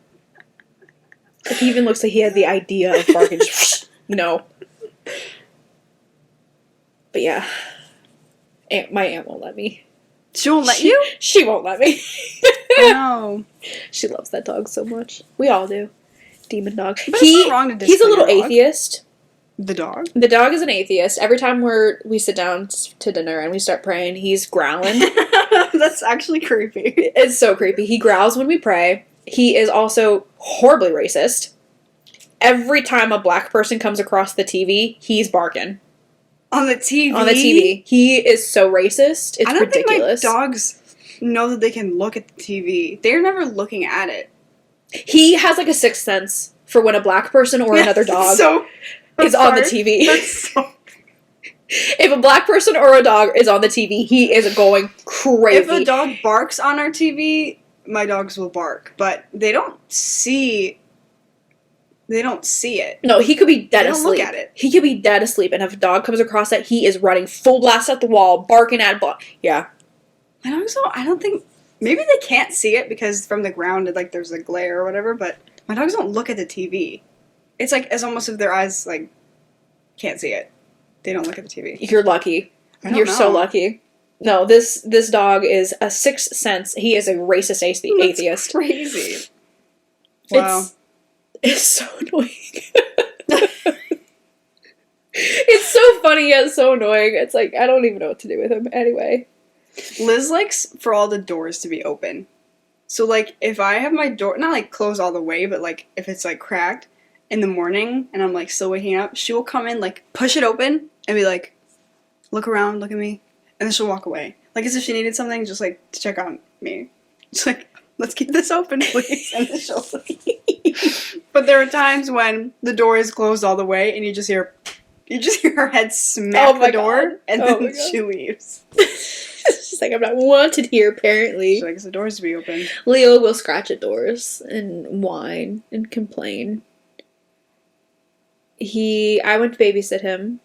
If he even looks like he had the idea of barking, just, no. But yeah. My aunt won't let me. She won't let you? She won't let me. No. She loves that dog so much. We all do. Demon dog. But it's not wrong to He's a little discipline your dog. atheist. The dog? The dog is an atheist. Every time we sit down to dinner and we start praying, he's growling. That's actually creepy. It's so creepy. He growls when we pray. He is also horribly racist. Every time a black person comes across the TV, he's barking. On the TV? On the TV. He is so racist. It's I don't ridiculous. think my dogs know that they can look at the TV. They're never looking at it. He has like a sixth sense for when a black person or another dog is on the TV. That's so... If a black person or a dog is on the TV, he is going crazy. If a dog barks on our TV, my dogs will bark, but they don't see it. No, he could be dead They don't asleep. look at it. He could be dead asleep, and if a dog comes across that, he is running full blast at the wall, barking at yeah. My dogs don't, I don't think, maybe they can't see it because from the ground, like, there's a glare or whatever, but my dogs don't look at the TV. It's like, it's almost if their eyes, like, can't see it. They don't look at the TV. You're lucky. You're so lucky. No, this dog is a sixth sense. He is a racist atheist. That's crazy. Wow. It's so annoying. It's so funny yet so annoying. It's like, I don't even know what to do with him. Anyway. Liz likes for all the doors to be open. So, like, if I have my door, not, like, closed all the way, but, like, if it's, like, cracked in the morning and I'm, like, still waking up, she will come in, like, push it open and be like, look around, look at me, and then she'll walk away. Like, as if she needed something, just, like, to check on me. Just, like, let's keep this open, please, and then she'll leave. But there are times when the door is closed all the way and you just hear her head smack the door, and then she leaves. She's like, I'm not wanted here, apparently. She likes the doors to be open. Leo will scratch at doors and whine and complain. I went to babysit him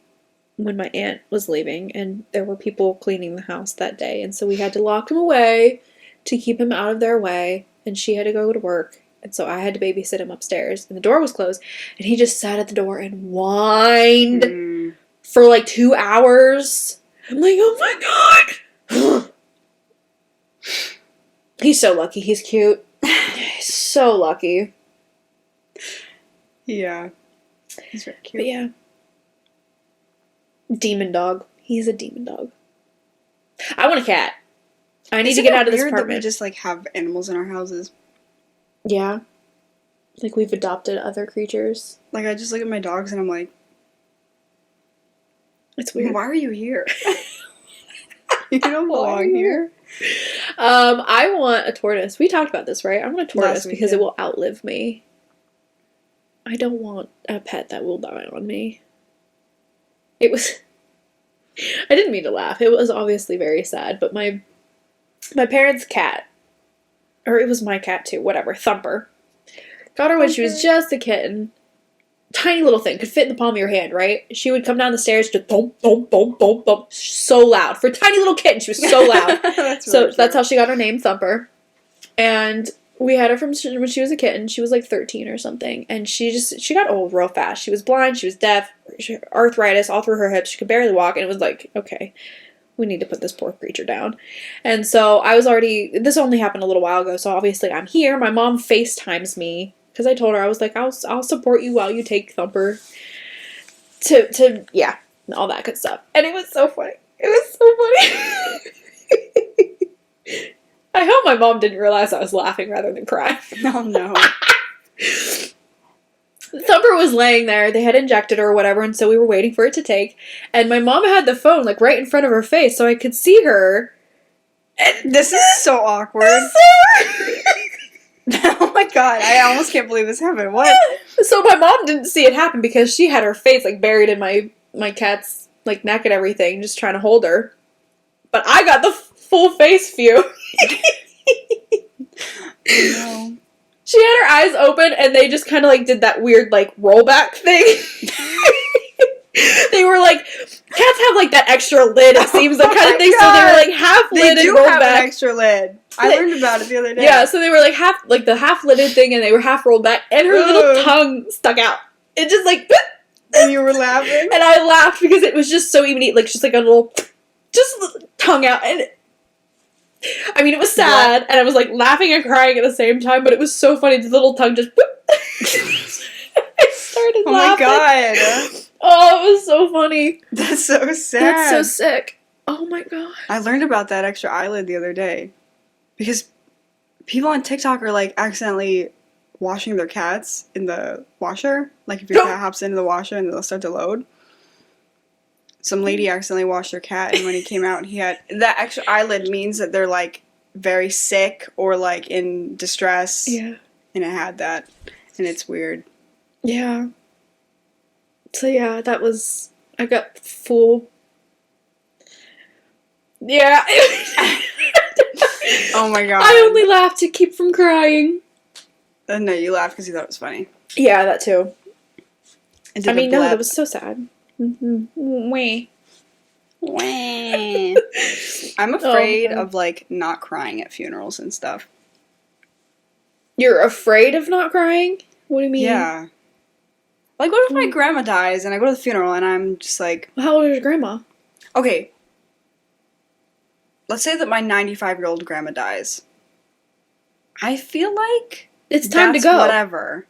when my aunt was leaving, and there were people cleaning the house that day, and so we had to lock him away to keep him out of their way, and she had to go to work, and so I had to babysit him upstairs, and the door was closed, and he just sat at the door and whined for like 2 hours. I'm like, oh my god! He's so lucky. He's cute. He's so lucky. Yeah. He's very cute. But yeah. Demon dog. He's a demon dog. I want a cat. I need to get out of this apartment. That we just, like, have animals in our houses. Yeah. Like, we've adopted other creatures. Like, I just look at my dogs and I'm like, it's weird. Why are you here? You don't belong here. I want a tortoise. We talked about this, right? I want a tortoise because it will outlive me. I don't want a pet that will die on me. It was... I didn't mean to laugh. It was obviously very sad, but my parents' cat, or it was my cat too, whatever, Thumper, got her when she was just a kitten. Tiny little thing, could fit in the palm of your hand, right? She would come down the stairs, just thump, thump, thump, thump, thump, so loud. For a tiny little kitten, she was so loud. That's how she got her name, Thumper. And we had her from when she was a kitten. She was like 13 or something. And she got old real fast. She was blind, she was deaf, she had arthritis all through her hips. She could barely walk. And it was like, okay, we need to put this poor creature down. And so this only happened a little while ago. So obviously I'm here. My mom FaceTimes me. Because I told her, I was like, I'll support you while you take Thumper to yeah, all that good stuff. And it was so funny. It was so funny. I hope my mom didn't realize I was laughing rather than crying. No, no. Thumper was laying there. They had injected her or whatever, and so we were waiting for it to take. And my mom had the phone, like, right in front of her face, so I could see her. And this is so awkward. Oh my god, I almost can't believe this happened. What? So my mom didn't see it happen because she had her face, like, buried in my cat's, like, neck and everything, just trying to hold her. But I got the full face view. Oh no. She had her eyes open, and they just kind of, like, did that weird, like, rollback thing. They were, like, cats have, like, that extra lid, it seems, like, kind of thing, so they were, like, half lid and rolled back. They do have an extra lid. I learned about it the other day. Yeah, so they were, like, half, like, the half-lidded thing, and they were half rolled back, and her little tongue stuck out. It just, like... And you were laughing? And I laughed because it was just so even, like, just, like, a little... Just tongue out, and... I mean, it was sad, and I was, like, laughing and crying at the same time, but it was so funny. The little tongue just... I started laughing. Oh my god. Oh, it was so funny. That's so sad. That's so sick. Oh my god. I learned about that extra eyelid the other day. Because people on TikTok are, like, accidentally washing their cats in the washer. Like, if your cat hops into the washer and they'll start to load. Some lady accidentally washed her cat, and when he came out, he had... That extra eyelid means that they're, like, very sick or, like, in distress. Yeah. And it had that. And it's weird. Yeah. So, yeah, that was... I got full... Yeah. Oh my god. I only laughed to keep from crying. No, you laughed because you thought it was funny. Yeah, that too. I mean, no, that was so sad. Mm-hmm. Wah. I'm afraid of, like, not crying at funerals and stuff. You're afraid of not crying? What do you mean? Yeah. Like, what if my grandma dies and I go to the funeral and I'm just like... How old is your grandma? Okay. Let's say that my 95-year-old grandma dies. I feel like... It's time to go. Whatever.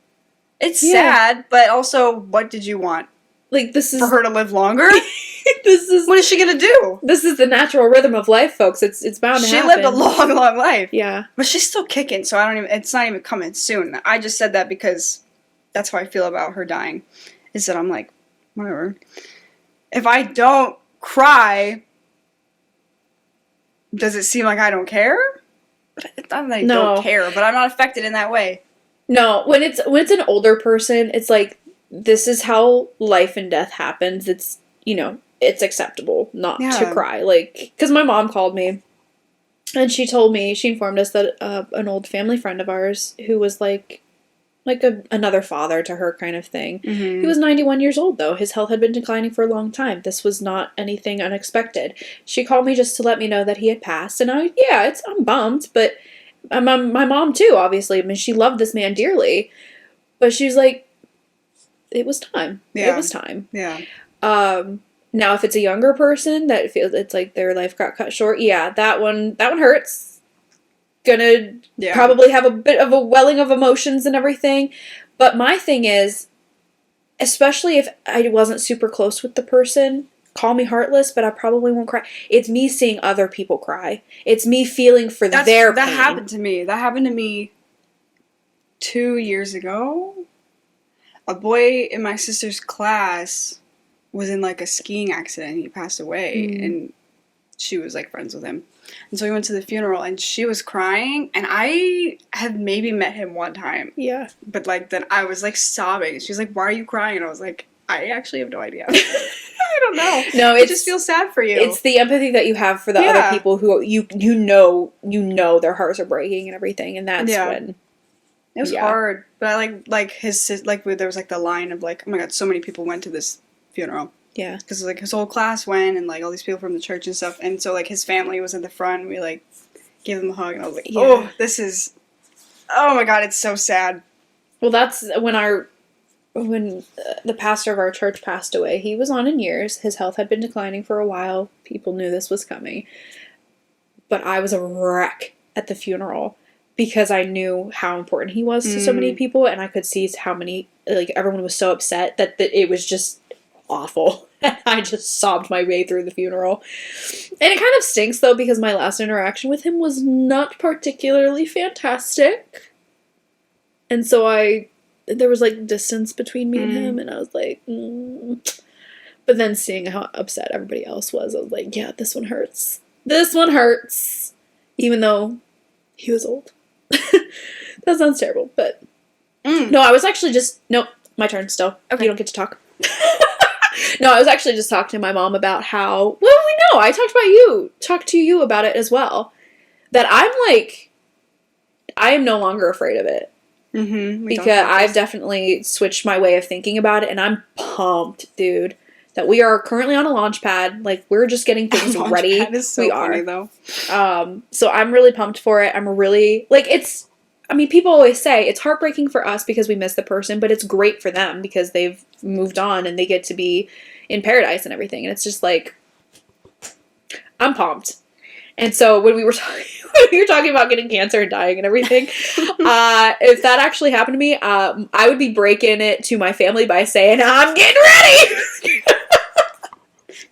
It's sad, but also, what did you want? Like, this is... For her to live longer? What is she gonna do? This is the natural rhythm of life, folks. It's bound to happen. She lived a long, long life. Yeah. But she's still kicking, so it's not even coming soon. I just said that because that's how I feel about her dying. Is that I'm like, whatever. If I don't cry, does it seem like I don't care? It's not that I don't care, but I'm not affected in that way. No, when it's an older person, it's like, this is how life and death happens. It's, you know, it's acceptable not to cry. Like, because my mom called me, and she informed us that an old family friend of ours who was like another father to her kind of thing. Mm-hmm. He was 91 years old, though. His health had been declining for a long time. This was not anything unexpected. She called me just to let me know that he had passed, and I'm bummed, but my mom too, obviously. I mean, she loved this man dearly, but she was like, it was time. Yeah. It was time. Yeah. Now, if it's a younger person that feels it's like their life got cut short, that one hurts. Gonna probably have a bit of a welling of emotions and everything. But my thing is, especially if I wasn't super close with the person, call me heartless, but I probably won't cry. It's me seeing other people cry. It's me feeling for their pain. That happened to me. That happened to me 2 years ago. A boy in my sister's class was in, like, a skiing accident. He passed away, and she was, like, friends with him. And so we went to the funeral, and she was crying, and I have maybe met him one time. Yeah. But, like, then I was, like, sobbing. She was like, why are you crying? And I was like, I actually have no idea. I don't know. No, I just feel sad for you. It's the empathy that you have for the other people who you know their hearts are breaking and everything, and that's when... It was hard, but I like his, like, there was, like, the line of, like, oh my god, so many people went to this funeral. Yeah. Because, like, his whole class went, and, like, all these people from the church and stuff, and so, like, his family was in the front, and we, like, gave them a hug, and I was like, oh my god, it's so sad. Well, that's when the pastor of our church passed away. He was on in years. His health had been declining for a while. People knew this was coming. But I was a wreck at the funeral, because I knew how important he was to so many people, and I could see how many, like, everyone was so upset that it was just awful. And I just sobbed my way through the funeral. And it kind of stinks, though, because my last interaction with him was not particularly fantastic. And so there was, like, distance between me and him, and I was like, But then seeing how upset everybody else was, I was like, yeah, this one hurts. This one hurts. Even though he was old. That sounds terrible, but... No, I was actually just... Nope, my turn still. Okay. You don't get to talk. No, I was actually just talking to my mom about how... Well, we know, I talked to you about it as well. That I'm like... I am no longer afraid of it. Because I've definitely switched my way of thinking about it, and I'm pumped, dude. That we are currently on a launch pad. Like, we're just getting things ready. Launch pad is so funny, though. So I'm really pumped for it. I'm really... Like, it's... I mean, people always say it's heartbreaking for us because we miss the person, but it's great for them because they've moved on and they get to be in paradise and everything. And it's just like... I'm pumped. And so when we were talking about getting cancer and dying and everything, if that actually happened to me, I would be breaking it to my family by saying, I'm getting ready!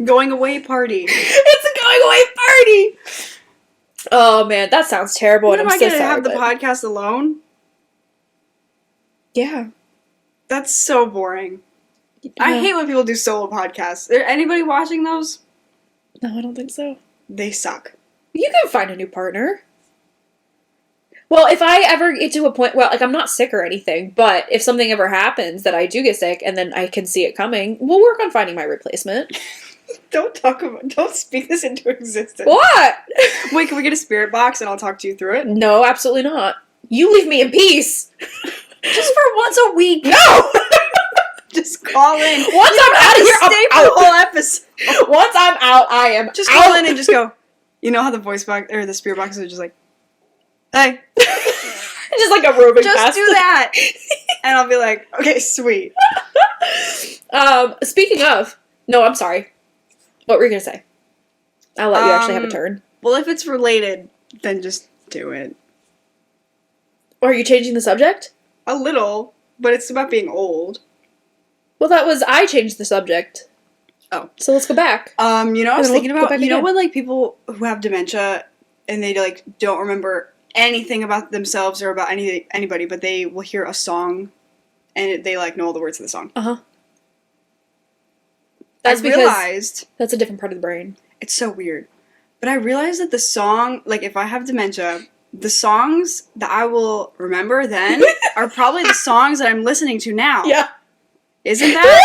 Going away party. It's a going away party! Oh, man, that sounds terrible. What, and am I'm I so going to have the but... podcast alone? Yeah. That's so boring. Yeah. I hate when people do solo podcasts. There anybody watching those? No, I don't think so. They suck. You can find a new partner. Well, if I ever get to a point, well, like, I'm not sick or anything, but if something ever happens that I do get sick and then I can see it coming, we'll work on finding my replacement. Don't speak this into existence. What? Wait, can we get a spirit box and I'll talk to you through it? No, absolutely not. You leave me in peace. Just for once a week. No! Just call in. Once I'm out of here, stay I'm for the out. whole episode. Once I'm out, I am just out. call in and just go. You know how the voice box or the spirit boxes are just like, hey. Just like a roving Just past. do that. And I'll be like, okay, sweet. Speaking of, no, I'm sorry. What were you going to say? I'll let you actually have a turn. Well, if it's related, then just do it. Or are you changing the subject? A little, but it's about being old. Well, I changed the subject. Oh. So let's go back. I was thinking about, again. when, like, people who have dementia and they, like, don't remember anything about themselves or about anybody, but they will hear a song and they, like, know all the words of the song. Uh-huh. I realized... That's a different part of the brain. It's so weird. But I realized that the song, like, if I have dementia, the songs that I will remember then are probably the songs that I'm listening to now. Yeah. Isn't that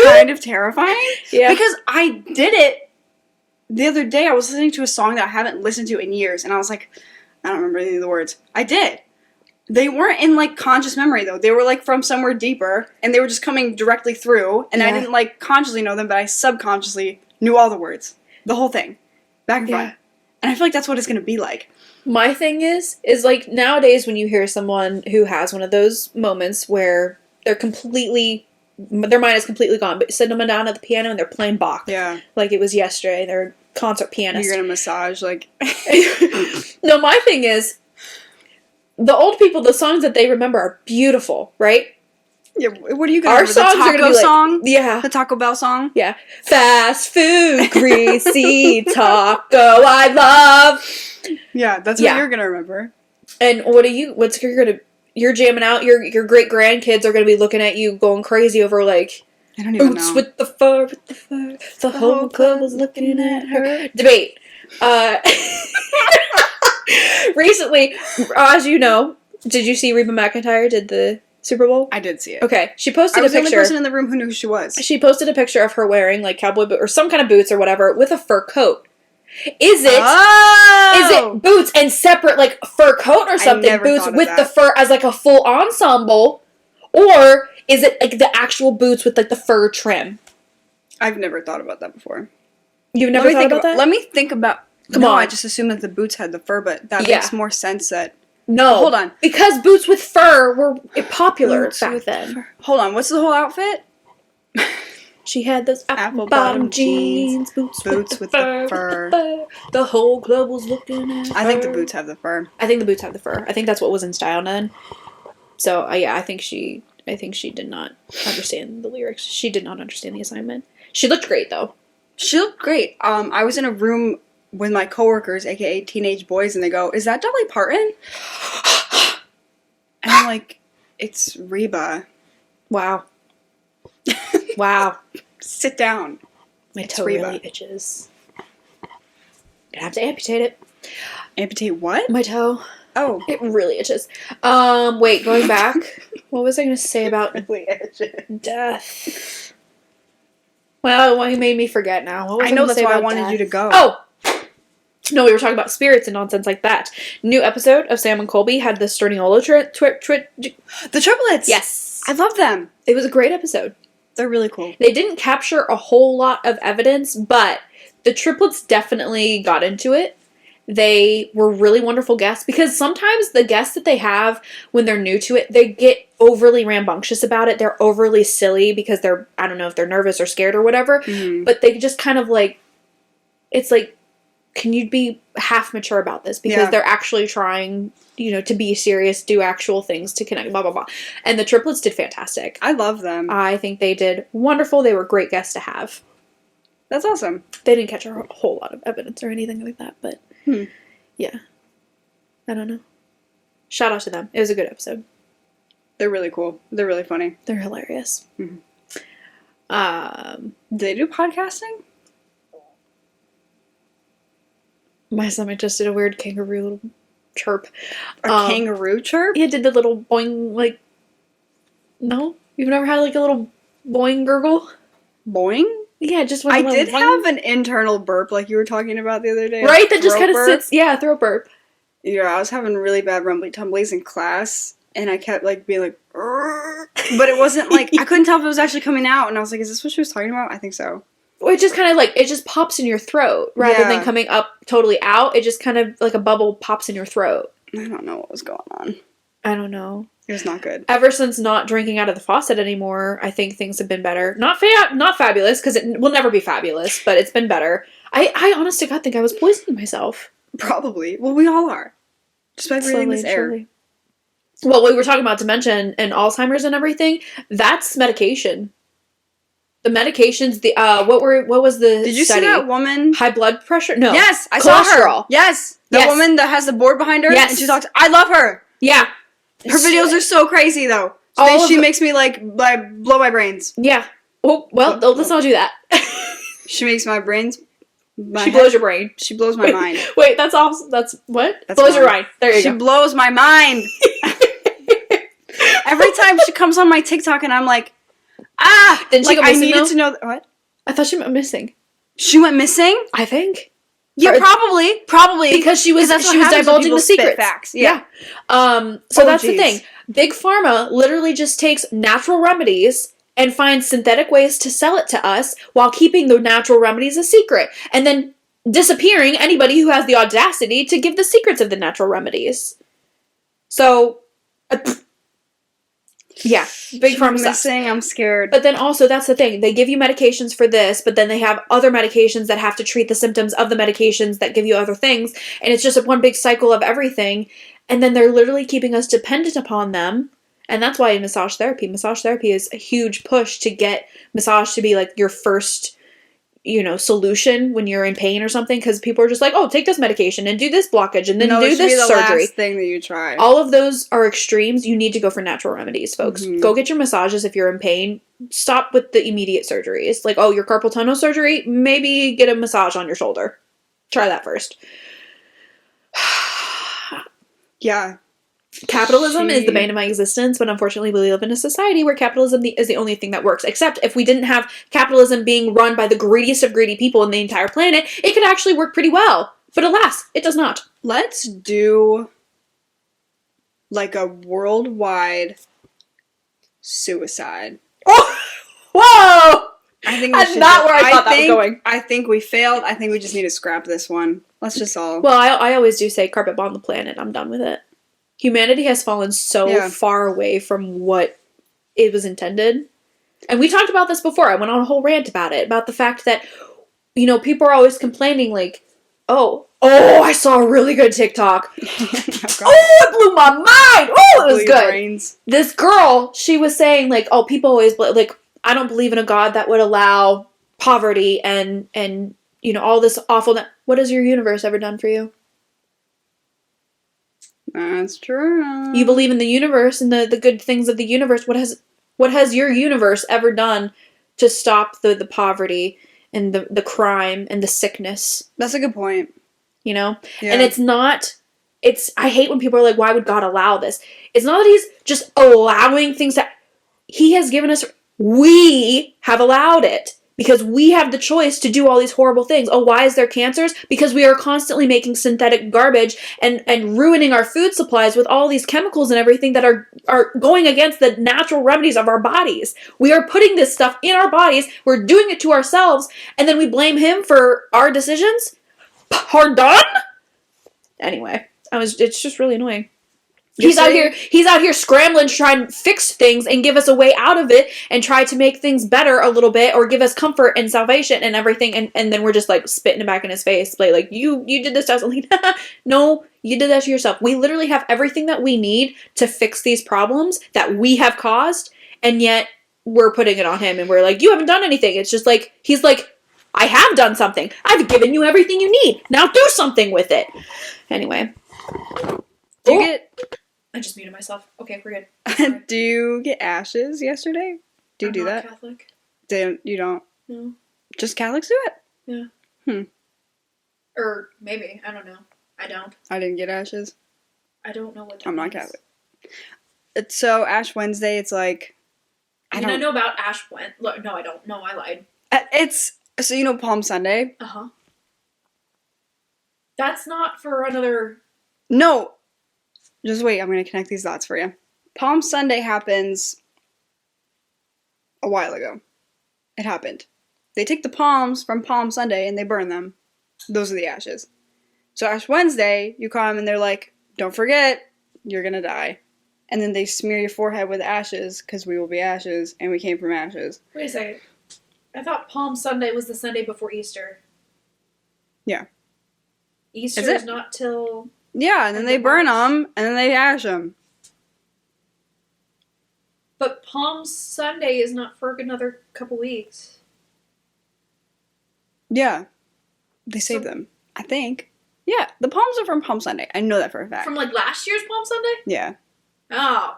kind of terrifying? Yeah. Because I did it the other day. I was listening to a song that I haven't listened to in years, and I was like, I don't remember any of the words. I did. They weren't in, like, conscious memory, though. They were, like, from somewhere deeper, and they were just coming directly through, and I didn't, like, consciously know them, but I subconsciously knew all the words. The whole thing. Back and front. And I feel like that's what it's going to be like. My thing is, like, nowadays when you hear someone who has one of those moments where their mind is completely gone, but sitting them down at the piano and they're playing Bach. Yeah. Like it was yesterday. They're a concert pianist. You're going to massage, like... No, my thing is, the old people, the songs that they remember are beautiful, right? Yeah, what are you going to remember? Songs The are gonna taco be like, song? Yeah. The Taco Bell song? Yeah. Fast food, greasy taco, I love. Yeah, that's what you're going to remember. And you're jamming out, your great grandkids are going to be looking at you going crazy over, like, I don't even boots know. with the fur, the whole club was looking at her. Debate. Recently, as you know, did you see Reba McEntire did the Super Bowl? I did see it. Okay, she posted a picture. I was the only person in the room who knew who she was. She posted a picture of her wearing, like, cowboy boots or some kind of boots or whatever with a fur coat. Is it boots and separate, like, fur coat or something? Boots with the fur as, like, a full ensemble? Or is it, like, the actual boots with, like, the fur trim? I've never thought about that before. You've never thought about that? Let me think about... Come on. I just assumed that the boots had the fur, but that makes more sense that... No. Hold on. Because boots with fur were popular back then. Hold on. What's the whole outfit? She had those apple bottom jeans, boots with the fur. The whole club was looking at her. I think the boots have the fur. I think the boots have the fur. I think that's what was in style then. So, yeah, I think she did not understand the lyrics. She did not understand the assignment. She looked great, though. She looked great. I was in a room with my coworkers, aka teenage boys, and they go, "Is that Dolly Parton?" And I'm like, "It's Reba." Wow. Wow. Sit down. My It's toe Reba. really itches. Gonna have to amputate it. Amputate what? My toe. Oh. It really itches. Wait, going back. What was I gonna say about Really itches. death? Well, he made me forget now. What was I know, gonna that's say why I about wanted death? you to go. Oh! No, we were talking about spirits and nonsense like that. New episode of Sam and Colby had the Sterniola The triplets! Yes. I love them. It was a great episode. They're really cool. They didn't capture a whole lot of evidence, but the triplets definitely got into it. They were really wonderful guests because sometimes the guests that they have when they're new to it, they get overly rambunctious about it. They're overly silly because they're, I don't know if they're nervous or scared or whatever, but they just kind of like, it's like, can you be half mature about this? Because they're actually trying, to be serious, do actual things to connect, blah, blah, blah. And the triplets did fantastic. I love them. I think they did wonderful. They were great guests to have. That's awesome. They didn't catch a whole lot of evidence or anything like that, but yeah. I don't know. Shout out to them. It was a good episode. They're really cool. They're really funny. They're hilarious. Do they do podcasting? My stomach just did a weird kangaroo little chirp. A kangaroo chirp? Yeah, did the little boing, like... No? You've never had, like, a little boing gurgle? Boing? Yeah, just I did have an internal burp like you were talking about the other day. Right? That just kind of sits... Yeah, throat burp. Yeah, I was having really bad rumbly tumblies in class, and I kept, like, being like... "Urgh," but it wasn't, like... I couldn't tell if it was actually coming out, and I was like, is this what she was talking about? I think so. Or it just kind of, like... It just pops in your throat, rather than coming up totally out. It just kind of, like a bubble pops in your throat. I don't know what was going on. I don't know. It was not good. Ever since not drinking out of the faucet anymore, I think things have been better. Not fabulous, because it will never be fabulous, but it's been better. I honest to God think I was poisoning myself. Probably. Well, we all are. Just by breathing this air. Slowly. Well, we were talking about dementia and Alzheimer's and everything. That's medication. The medications, what was the Did you study? see that woman? High blood pressure? No. Yes, I saw her. Cholesterol. Yes. The Yes. woman that has the board behind her. Yes. And she talks. I love her. Yeah. Her videos are so crazy, though. She makes me, like, blow my brains. Yeah. Oh, well, let's not do that. She makes my brains... She blows your brain. She blows my mind. Wait, that's awesome. That's what? That's blows your mine. mind. There you go. She blows my mind. Every time she comes on my TikTok and I'm like, Didn't she like, go missing, I needed though? to know... What? I thought she went missing. She went missing? I think. Yeah, probably. Because she was that's what happens when divulging people the spit secrets. facts. Yeah. So that's the thing. Big Pharma literally just takes natural remedies and finds synthetic ways to sell it to us while keeping the natural remedies a secret. And then disappearing anybody who has the audacity to give the secrets of the natural remedies. So, yeah, Big Pharma sucks. Missing, I'm scared. But then also, that's the thing. They give you medications for this, but then they have other medications that have to treat the symptoms of the medications that give you other things. And it's just one big cycle of everything. And then they're literally keeping us dependent upon them. And that's why massage therapy is a huge push to get massage to be like your first, solution when you're in pain or something. Because people are just like, oh, take this medication and do this blockage and then do this surgery. Last thing that you try. All of those are extremes. You need to go for natural remedies, folks. Mm-hmm. Go get your massages if you're in pain. Stop with the immediate surgeries. Like, oh, your carpal tunnel surgery? Maybe get a massage on your shoulder. Try that first. Yeah. Capitalism is the bane of my existence, but unfortunately we live in a society where capitalism is the only thing that works. Except if we didn't have capitalism being run by the greediest of greedy people in the entire planet, it could actually work pretty well. But alas, it does not. Let's do like a worldwide suicide. Oh! Whoa! I think That's not where I thought that was going. I think we failed. I think we just need to scrap this one. Let's just all... Well, I always do say carpet bomb the planet. I'm done with it. Humanity has fallen so far away from what it was intended. And we talked about this before. I went on a whole rant about it. About the fact that, people are always complaining like, oh, I saw a really good TikTok. It blew my mind. Oh, it was good. Brains. This girl, she was saying like, oh, people always, like, I don't believe in a God that would allow poverty and all this awful. What has your universe ever done for you? That's true. You believe in the universe and the good things of the universe. What has your universe ever done to stop the poverty and the crime and the sickness? That's a good point. Yeah. And I hate when people are like, why would God allow this? It's not that he's just allowing things that he has given us. We have allowed it because we have the choice to do all these horrible things. Oh, why is there cancers? Because we are constantly making synthetic garbage and ruining our food supplies with all these chemicals and everything that are going against the natural remedies of our bodies. We are putting this stuff in our bodies. We're doing it to ourselves. And then we blame him for our decisions. Pardon? Anyway, it's just really annoying. He's out here scrambling to try and fix things and give us a way out of it and try to make things better a little bit or give us comfort and salvation and everything, and then we're just like spitting it back in his face, like you did this to us. Like, no, you did that to yourself. We literally have everything that we need to fix these problems that we have caused, and yet we're putting it on him and we're like, you haven't done anything. It's just like, he's like, I have done something. I've given you everything you need. Now do something with it. Anyway. I just muted myself. Okay, we're good. Do you get ashes yesterday? Do you do that? I'm not Catholic. You don't? No. Just Catholics do it? Yeah. Or maybe. I don't know. I don't. I didn't get ashes. I don't know what that I'm not means. Catholic. It's so Ash Wednesday, it's like... I know about Ash Wednesday. No, I don't. No, I lied. So you know Palm Sunday? Uh-huh. That's not for another... No. Just wait, I'm going to connect these dots for you. Palm Sunday happens a while ago. It happened. They take the palms from Palm Sunday and they burn them. Those are the ashes. So Ash Wednesday, you come and they're like, don't forget, you're going to die. And then they smear your forehead with ashes because we will be ashes and we came from ashes. Wait a second. I thought Palm Sunday was the Sunday before Easter. Yeah. Easter is not till... Yeah, and then they burn them, and then they ash them. But Palm Sunday is not for another couple weeks. Yeah. They save them, I think. Yeah, the palms are from Palm Sunday. I know that for a fact. From, like, last year's Palm Sunday? Yeah. Oh.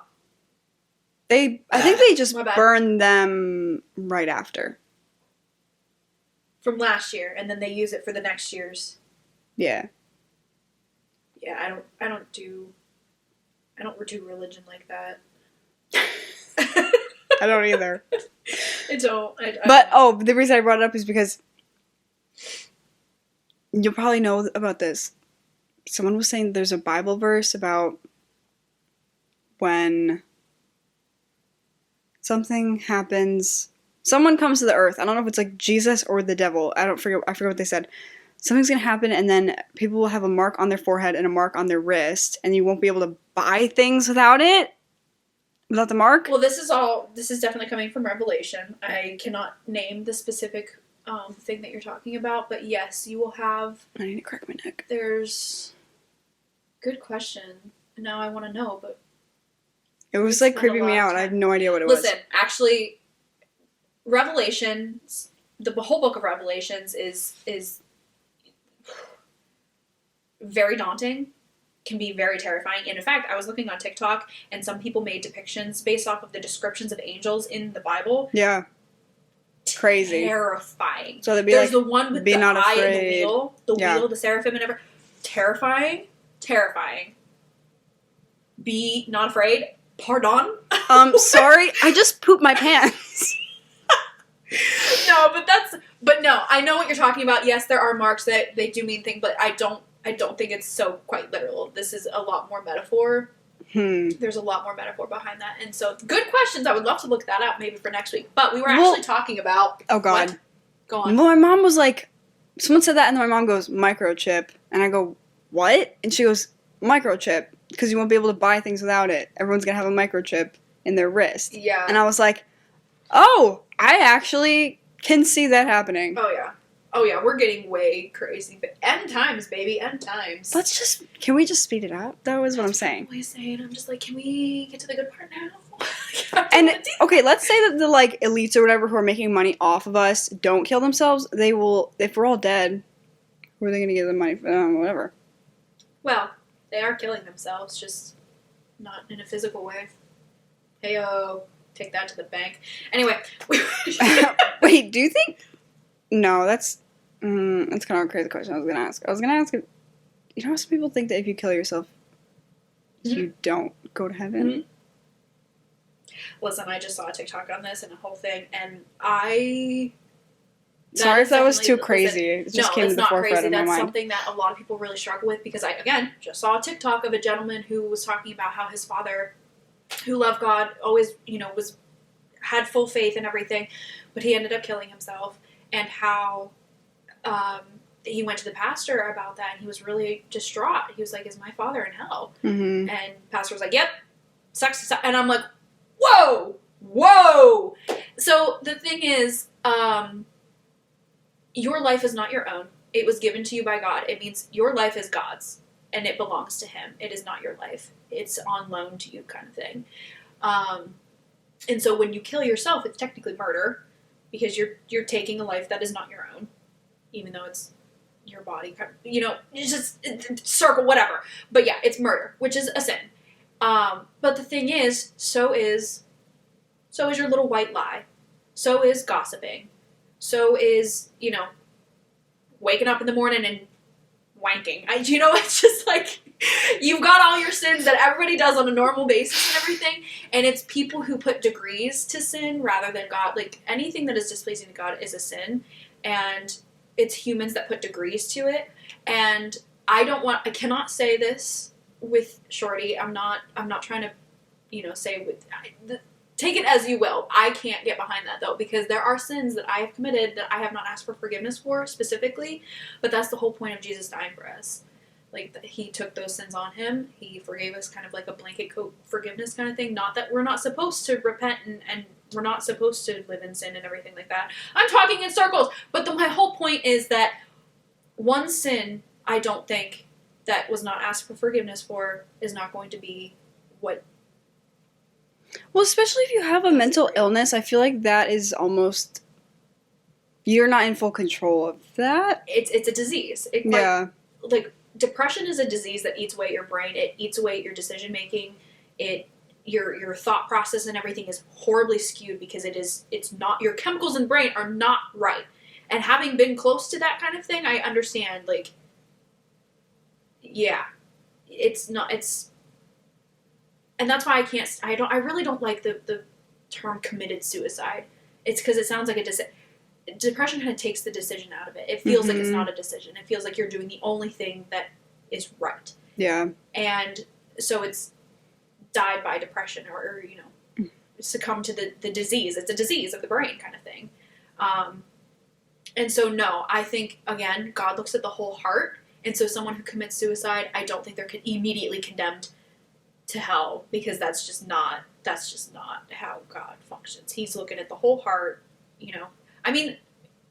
I think they just burn them right after. From last year, and then they use it for the next year's. Yeah. Yeah, I don't do religion like that. I don't either. But the reason I brought it up is because you'll probably know about this. Someone was saying there's a Bible verse about when something happens, someone comes to the earth. I don't know if it's like Jesus or the devil. I forget what they said. Something's going to happen, and then people will have a mark on their forehead and a mark on their wrist, and you won't be able to buy things without it? Without the mark? Well, this is definitely coming from Revelation. I cannot name the specific thing that you're talking about, but yes, you will have... I need to crack my neck. There's... Good question. Now I want to know, but... It was, like, creeping me out. I have no idea what it was. Listen, actually, Revelations... The whole book of Revelations is very daunting, can be very terrifying. And in fact, I was looking on TikTok, and some people made depictions based off of the descriptions of angels in the Bible. Yeah. Crazy. Terrifying. So they'd be There's the one with the eye afraid. and the wheel, the seraphim and everything. Terrifying. Be not afraid. Pardon? Sorry, I just pooped my pants. But no, I know what you're talking about. Yes, there are marks that they do mean things, but I don't think it's so quite literal. This is a lot more metaphor. There's a lot more metaphor behind that. And so, good questions. I would love to look that up maybe for next week. But we were actually talking about... Oh, God. What? Go on. Well, my mom was like... Someone said that, and then my mom goes, microchip. And I go, what? And she goes, microchip. Because you won't be able to buy things without it. Everyone's going to have a microchip in their wrist. Yeah. And I was like, oh, I actually can see that happening. Oh, yeah. We're getting way crazy. But end times, baby. End times. Can we just speed it up? That was what I'm saying. I'm just like, can we get to the good part now? And okay, let's say that the like elites or whatever who are making money off of us don't kill themselves. They will. If we're all dead, where are they going to get the money from? Whatever. Well, they are killing themselves, just not in a physical way. Heyo, take that to the bank. Anyway. Wait, do you think? No, that's kind of a crazy question I was going to ask. I was going to ask, you know how some people think that if you kill yourself, you don't go to heaven? Mm-hmm. Listen, I just saw a TikTok on this and a whole thing, and I... Sorry if that was too crazy. It just came to the forefront of my mind. That's something that a lot of people really struggle with, because I, again, just saw a TikTok of a gentleman who was talking about how his father, who loved God, always, had full faith and everything, but he ended up killing himself, and how he went to the pastor about that, and he was really distraught. He was like, "Is my father in hell?" Mm-hmm. And pastor was like, "Yep, sucks." And I'm like, whoa. So the thing is, your life is not your own. It was given to you by God. It means your life is God's, and it belongs to Him. It is not your life. It's on loan to you, kind of thing. And so when you kill yourself, it's technically murder, because you're taking a life that is not your own, even though it's your body. It's just circle whatever. But yeah, it's murder, which is a sin. But the thing is, so is your little white lie. So is gossiping. So is, waking up in the morning and wanking. It's just like, you've got all your sins that everybody does on a normal basis and everything, and it's people who put degrees to sin rather than God. Like, anything that is displeasing to God is a sin, and it's humans that put degrees to it, and I cannot say this with Shorty. I'm not trying to, say take it as you will. I can't get behind that, though, because there are sins that I have committed that I have not asked for forgiveness for specifically, but that's the whole point of Jesus dying for us. Like, He took those sins on Him. He forgave us, kind of like a blanket coat forgiveness kind of thing. Not that we're not supposed to repent and we're not supposed to live in sin and everything like that. I'm talking in circles, but my whole point is that one sin, I don't think, that was not asked for forgiveness for is not going to be what... Well, especially if you have a mental illness, I feel like that is almost... You're not in full control of that. It's a disease. Yeah. Like, depression is a disease that eats away at your brain. It eats away at your decision-making. Your thought process and everything is horribly skewed because it's not... Your chemicals in the brain are not right. And having been close to that kind of thing, I understand, like... Yeah. And that's why I really don't like the term committed suicide. It's because it sounds like depression kind of takes the decision out of it. It feels like it's not a decision. It feels like you're doing the only thing that is right. Yeah. And so it's died by depression or succumb to the disease. It's a disease of the brain kind of thing. And so, no, I think, again, God looks at the whole heart. And so someone who commits suicide, I don't think they're immediately condemned to hell, because that's just not how God functions. He's looking at the whole heart, I mean,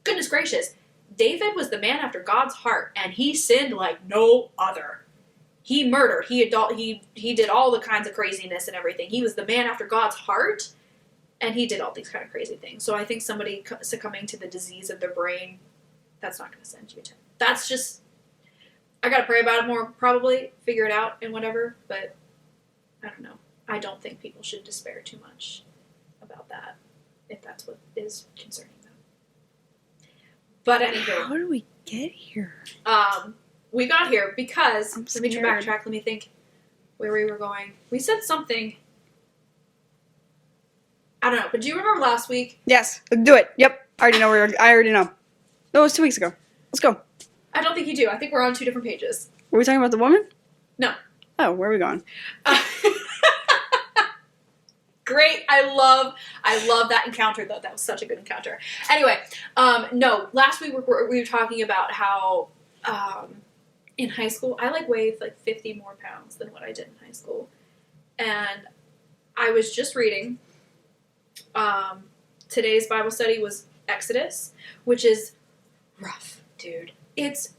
goodness gracious, David was the man after God's heart, and he sinned like no other. He murdered, he did all the kinds of craziness and everything. He was the man after God's heart, and he did all these kind of crazy things. So I think somebody succumbing to the disease of their brain, that's not going to send you to... That's just... I got to pray about it more, probably, figure it out and whatever, but... I don't know. I don't think people should despair too much about that, if that's what is concerning them. But anywho. How did we get here? We got here because... I'm Let me backtrack. Let me think where we were going. We said something... I don't know. But do you remember last week? Yes. Do it. Yep. I already know. No, it was 2 weeks ago. Let's go. I don't think you do. I think we're on 2 different pages. Were we talking about the woman? No. Oh, where are we going? Great. I love that encounter, though. That was such a good encounter. Anyway, no, last week we were talking about how in high school I weighed 50 more pounds than what I did in high school. And I was just reading today's Bible study was Exodus, which is rough, dude. It's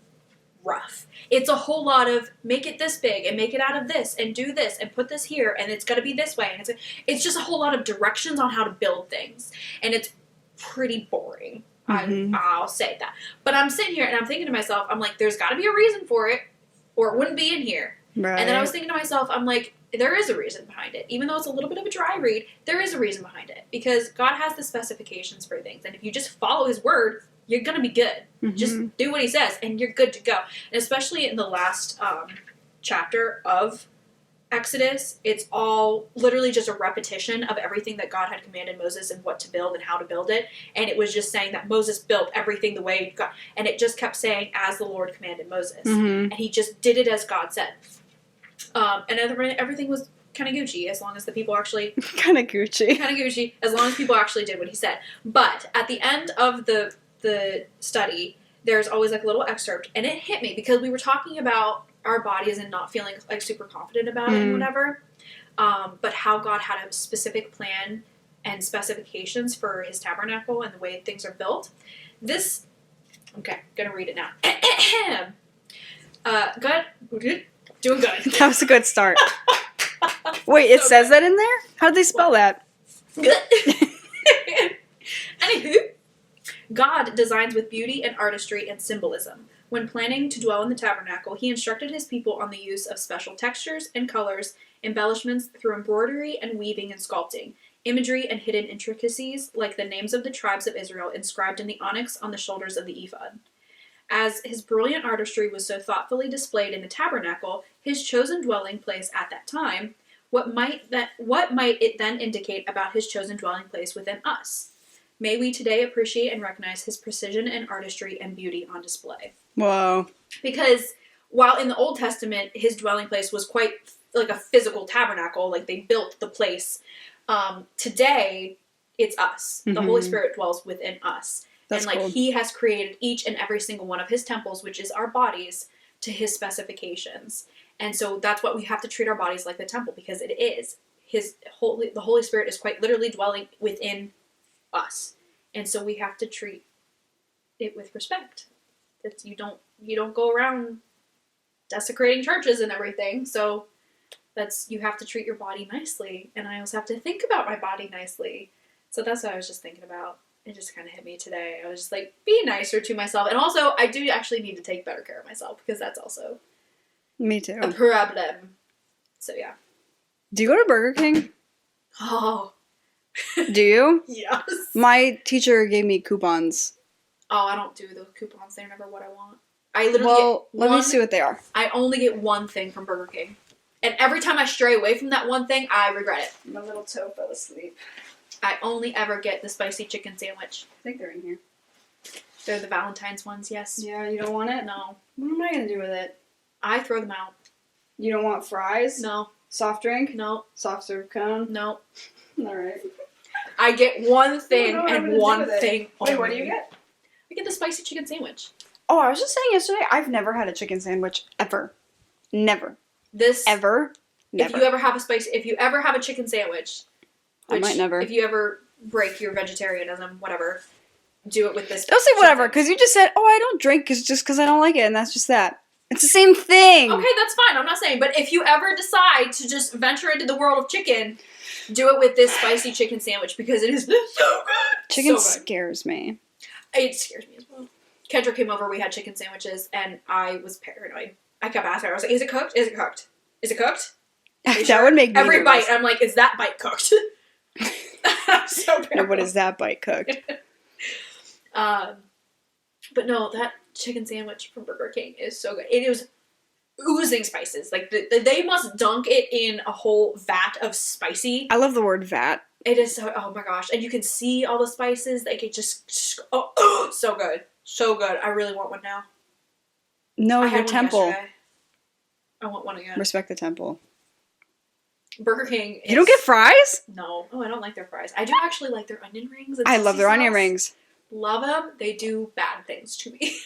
rough. It's a whole lot of make it this big and make it out of this and do this and put this here and it's going to be this way. And it's just a whole lot of directions on how to build things. And it's pretty boring. I'll say that. But I'm sitting here and I'm thinking to myself, I'm like, there's got to be a reason for it or it wouldn't be in here. Right. And then I was thinking to myself, I'm like, there is a reason behind it. Even though it's a little bit of a dry read, there is a reason behind it. Because God has the specifications for things. And if you just follow his word, you're going to be good. Just do what he says, and you're good to go. And especially in the last chapter of Exodus, it's all literally just a repetition of everything that God had commanded Moses and what to build and how to build it. And it was just saying that Moses built everything the way God... And it just kept saying, as the Lord commanded Moses. And he just did it as God said. And everything was kind of Gucci, as long as the people actually... Kind of Gucci, as long as people actually did what he said. But at the end of the study, there's always like a little excerpt, and it hit me because we were talking about our bodies and not feeling like super confident about it and whatever, but how God had a specific plan and specifications for his tabernacle and the way things are built. Okay, gonna read it now. Good, doing good. That was a good start. Wait, it says that in there? How did they spell that? Anywho, God designs with beauty and artistry and symbolism. When planning to dwell in the tabernacle, he instructed his people on the use of special textures and colors, embellishments through embroidery and weaving and sculpting, imagery and hidden intricacies like the names of the tribes of Israel inscribed in the onyx on the shoulders of the ephod. As his brilliant artistry was so thoughtfully displayed in the tabernacle, his chosen dwelling place at that time, what might it then indicate about his chosen dwelling place within us? May we today appreciate and recognize his precision and artistry and beauty on display. Whoa. Because while in the Old Testament, his dwelling place was quite like a physical tabernacle, like they built the place, today it's us. The Holy Spirit dwells within us. That's and like cool. he has created each and every single one of his temples, which is our bodies, to his specifications. And so that's what we have to treat our bodies like the temple, because it is. The Holy Spirit is quite literally dwelling within us, and so we have to treat it with respect. That you don't go around desecrating churches and everything. So you have to treat your body nicely, and I also have to think about my body nicely. So that's what I was just thinking about. It just kind of hit me today. I was just like, be nicer to myself, and also I do actually need to take better care of myself, because that's also Me too. a problem. So yeah. Do you go to Burger King? Oh. Do you? Yes. My teacher gave me coupons. Oh, I don't do those coupons. They're never what I want. I literally let me see what they are. I only get one thing from Burger King. And every time I stray away from that one thing, I regret it. My little toe fell asleep. I only ever get the spicy chicken sandwich. I think they're in here. They're the Valentine's ones, yes. Yeah, you don't want it? No. What am I going to do with it? I throw them out. You don't want fries? No. Soft drink? No. Soft serve cone? No. Alright. I get one thing I don't know what I'm and gonna one do with it. thing only. Wait, what do you get? I get the spicy chicken sandwich. Oh, I was just saying yesterday, I've never had a chicken sandwich. Ever. Never. Ever. Never. If you ever have a chicken sandwich, I might never. If you ever break your vegetarianism, whatever, do it with this. Don't say whatever, because you just said, oh, I don't drink just because I don't like it, and that's just that. It's the same thing. Okay, that's fine. I'm not saying. But if you ever decide to just venture into the world of chicken, do it with this spicy chicken sandwich, because it is so good. Chicken so good. scares me. It scares me as well. Kendra came over, we had chicken sandwiches, and I was paranoid. I kept asking her, I was like, is it cooked? Is it cooked? Is it cooked? That would make me Every nervous. bite, I'm like, is that bite cooked? I'm so paranoid. No, what is that bite cooked? But no, that chicken sandwich from Burger King is so good. It was oozing spices. Like, they must dunk it in a whole vat of spicy. I love the word vat. It is so, oh my gosh. And you can see all the spices. Like, it just, so good. So good. I really want one now. No, I your had one temple. yesterday. I want one again. Respect the temple. Burger King is... You don't get fries? No. Oh, I don't like their fries. I do actually like their onion rings. I love their onion rings. Love them. They do bad things to me.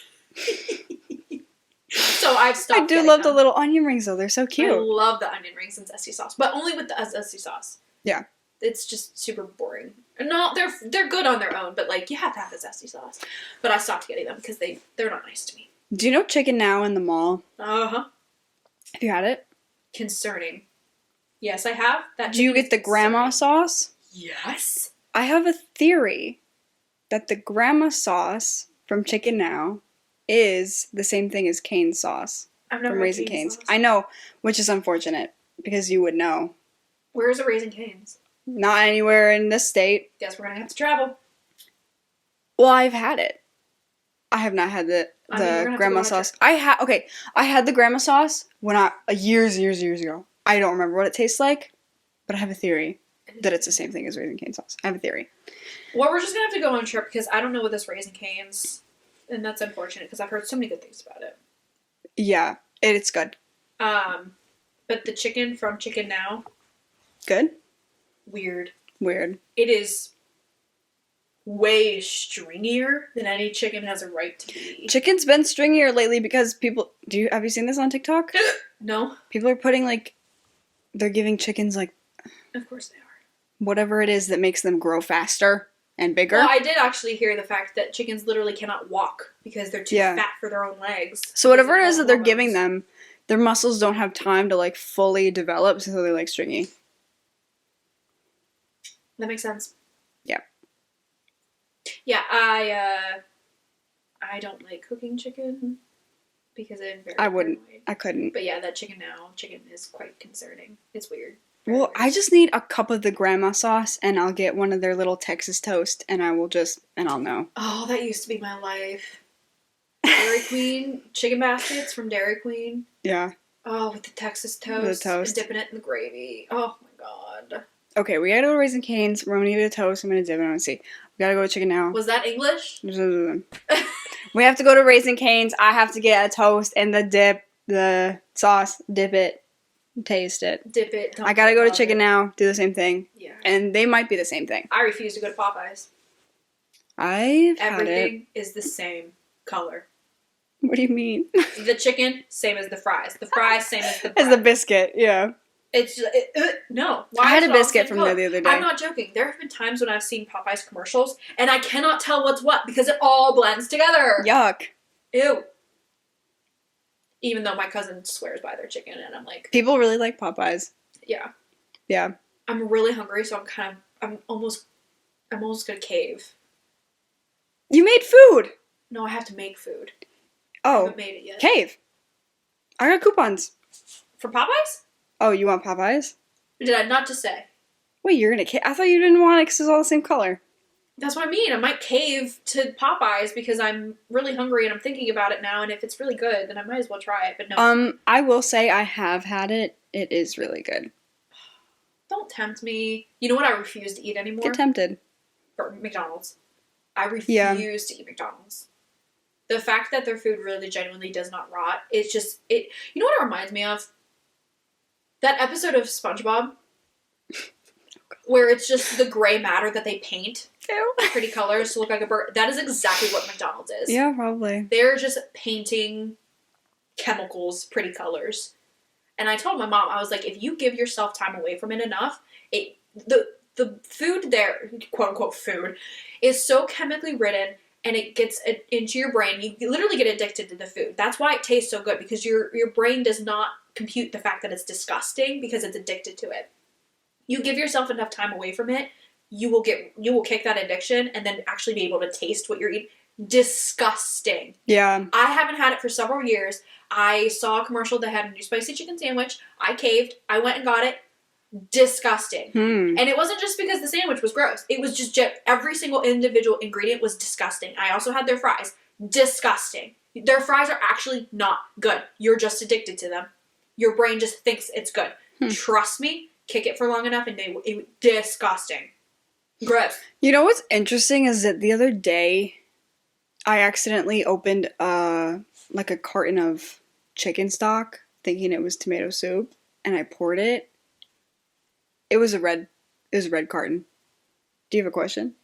So I've stopped. I do love the little onion rings, though. They're so cute. I love the onion rings and zesty sauce, but only with the zesty sauce. Yeah. It's just super boring. No, they're good on their own, but like you have to have the zesty sauce. But I stopped getting them because they're not nice to me. Do you know Chicken Now in the mall? Uh-huh. Have you had it? Concerning. Yes, I have. That Do you chicken get the is grandma concerning. sauce? Yes. I have a theory that the grandma sauce from Chicken Now is the same thing as cane sauce I've never from had Raising cane Cane's. sauce. I know, which is unfortunate because you would know. Where's a Raising Cane's? Not anywhere in this state. Guess we're gonna have to travel. Well, I've had it. I have not had the I mean, we're gonna have to grandma go on a sauce. trip. I had the grandma sauce when years ago. I don't remember what it tastes like, but I have a theory that it's the same thing as Raising Cane sauce. I have a theory. Well, we're just gonna have to go on a trip because I don't know what this Raising Cane's, and that's unfortunate because I've heard so many good things about it. Yeah, it's good. But the chicken from Chicken Now, Good? weird. Weird. It is way stringier than any chicken has a right to be. Chicken's been stringier lately because people... Have you seen this on TikTok? No? People are putting, like... They're giving chickens, like... Of course they are. Whatever it is that makes them grow faster and bigger. Well, I did actually hear the fact that chickens literally cannot walk because they're too fat for their own legs. So whatever it is that they're hormones. giving them, their muscles don't have time to, like, fully develop, so they're, like, stringy. That makes sense. Yeah. Yeah, I don't like cooking chicken because I'm very I wouldn't. paranoid. I couldn't. But yeah, that chicken is quite concerning. It's weird. Well, I just need a cup of the grandma sauce, and I'll get one of their little Texas toast, and I'll know. Oh, that used to be my life. Dairy Queen chicken baskets from Dairy Queen. Yeah. Oh, with the Texas toast. The toast. And dipping it in the gravy. Oh my god. Okay, we gotta go to Raising Cane's. We're gonna need a toast. I'm gonna dip it. I'm gonna see. We gotta go to Chicken Now. Was that English? We have to go to Raising Cane's. I have to get a toast and the dip, the sauce, dip it, taste it. Dip it. I gotta go to Chicken Now, do the same thing. Yeah. And they might be the same thing. I refuse to go to Popeyes. I've had it. Everything is the same color. What do you mean? The chicken, same as the fries. The fries, same as the bread. As the biscuit, yeah. It's just, no. I had is a it all biscuit the same from color? there the other day. I'm not joking. There have been times when I've seen Popeyes commercials and I cannot tell what's what because it all blends together. Yuck. Ew. Even though my cousin swears by their chicken and I'm like, People really like Popeyes. yeah. Yeah. I'm really hungry, so I'm almost gonna cave. You made food! No, I have to make food. I Oh. haven't made it yet. Cave. I got coupons. For Popeyes? Oh, you want Popeyes? Did I not just say? Wait, you're gonna cave? I thought you didn't want it because it's all the same color. That's what I mean. I might cave to Popeyes because I'm really hungry and I'm thinking about it now. And if it's really good, then I might as well try it. But no. I will say I have had it. It is really good. Don't tempt me. You know what I refuse to eat anymore? Get tempted. Or McDonald's. I refuse to eat McDonald's. The fact that their food really genuinely does not rot, it's just, you know what it reminds me of? That episode of SpongeBob where it's just the gray matter that they paint Ew. pretty colors to look like a bird. That is exactly what McDonald's is. Yeah, probably. They're just painting chemicals, pretty colors. And I told my mom, I was like, if you give yourself time away from it enough, the food there, quote unquote food, is so chemically ridden and it gets into your brain. You literally get addicted to the food. That's why it tastes so good, because your brain does not compute the fact that it's disgusting because it's addicted to it. You give yourself enough time away from it, you will kick that addiction and then actually be able to taste what you're eating. Disgusting. Yeah. I haven't had it for several years. I saw a commercial that had a new spicy chicken sandwich. I caved. I went and got it. Disgusting. And it wasn't just because the sandwich was gross. It was just every single individual ingredient was disgusting. I also had their fries. Disgusting. Their fries are actually not good. You're just addicted to them. Your brain just thinks it's good. Trust me, kick it for long enough and disgusting. Gross. You know what's interesting is that the other day I accidentally opened like a carton of chicken stock thinking it was tomato soup, and I poured it. It was a red carton. Do you have a question?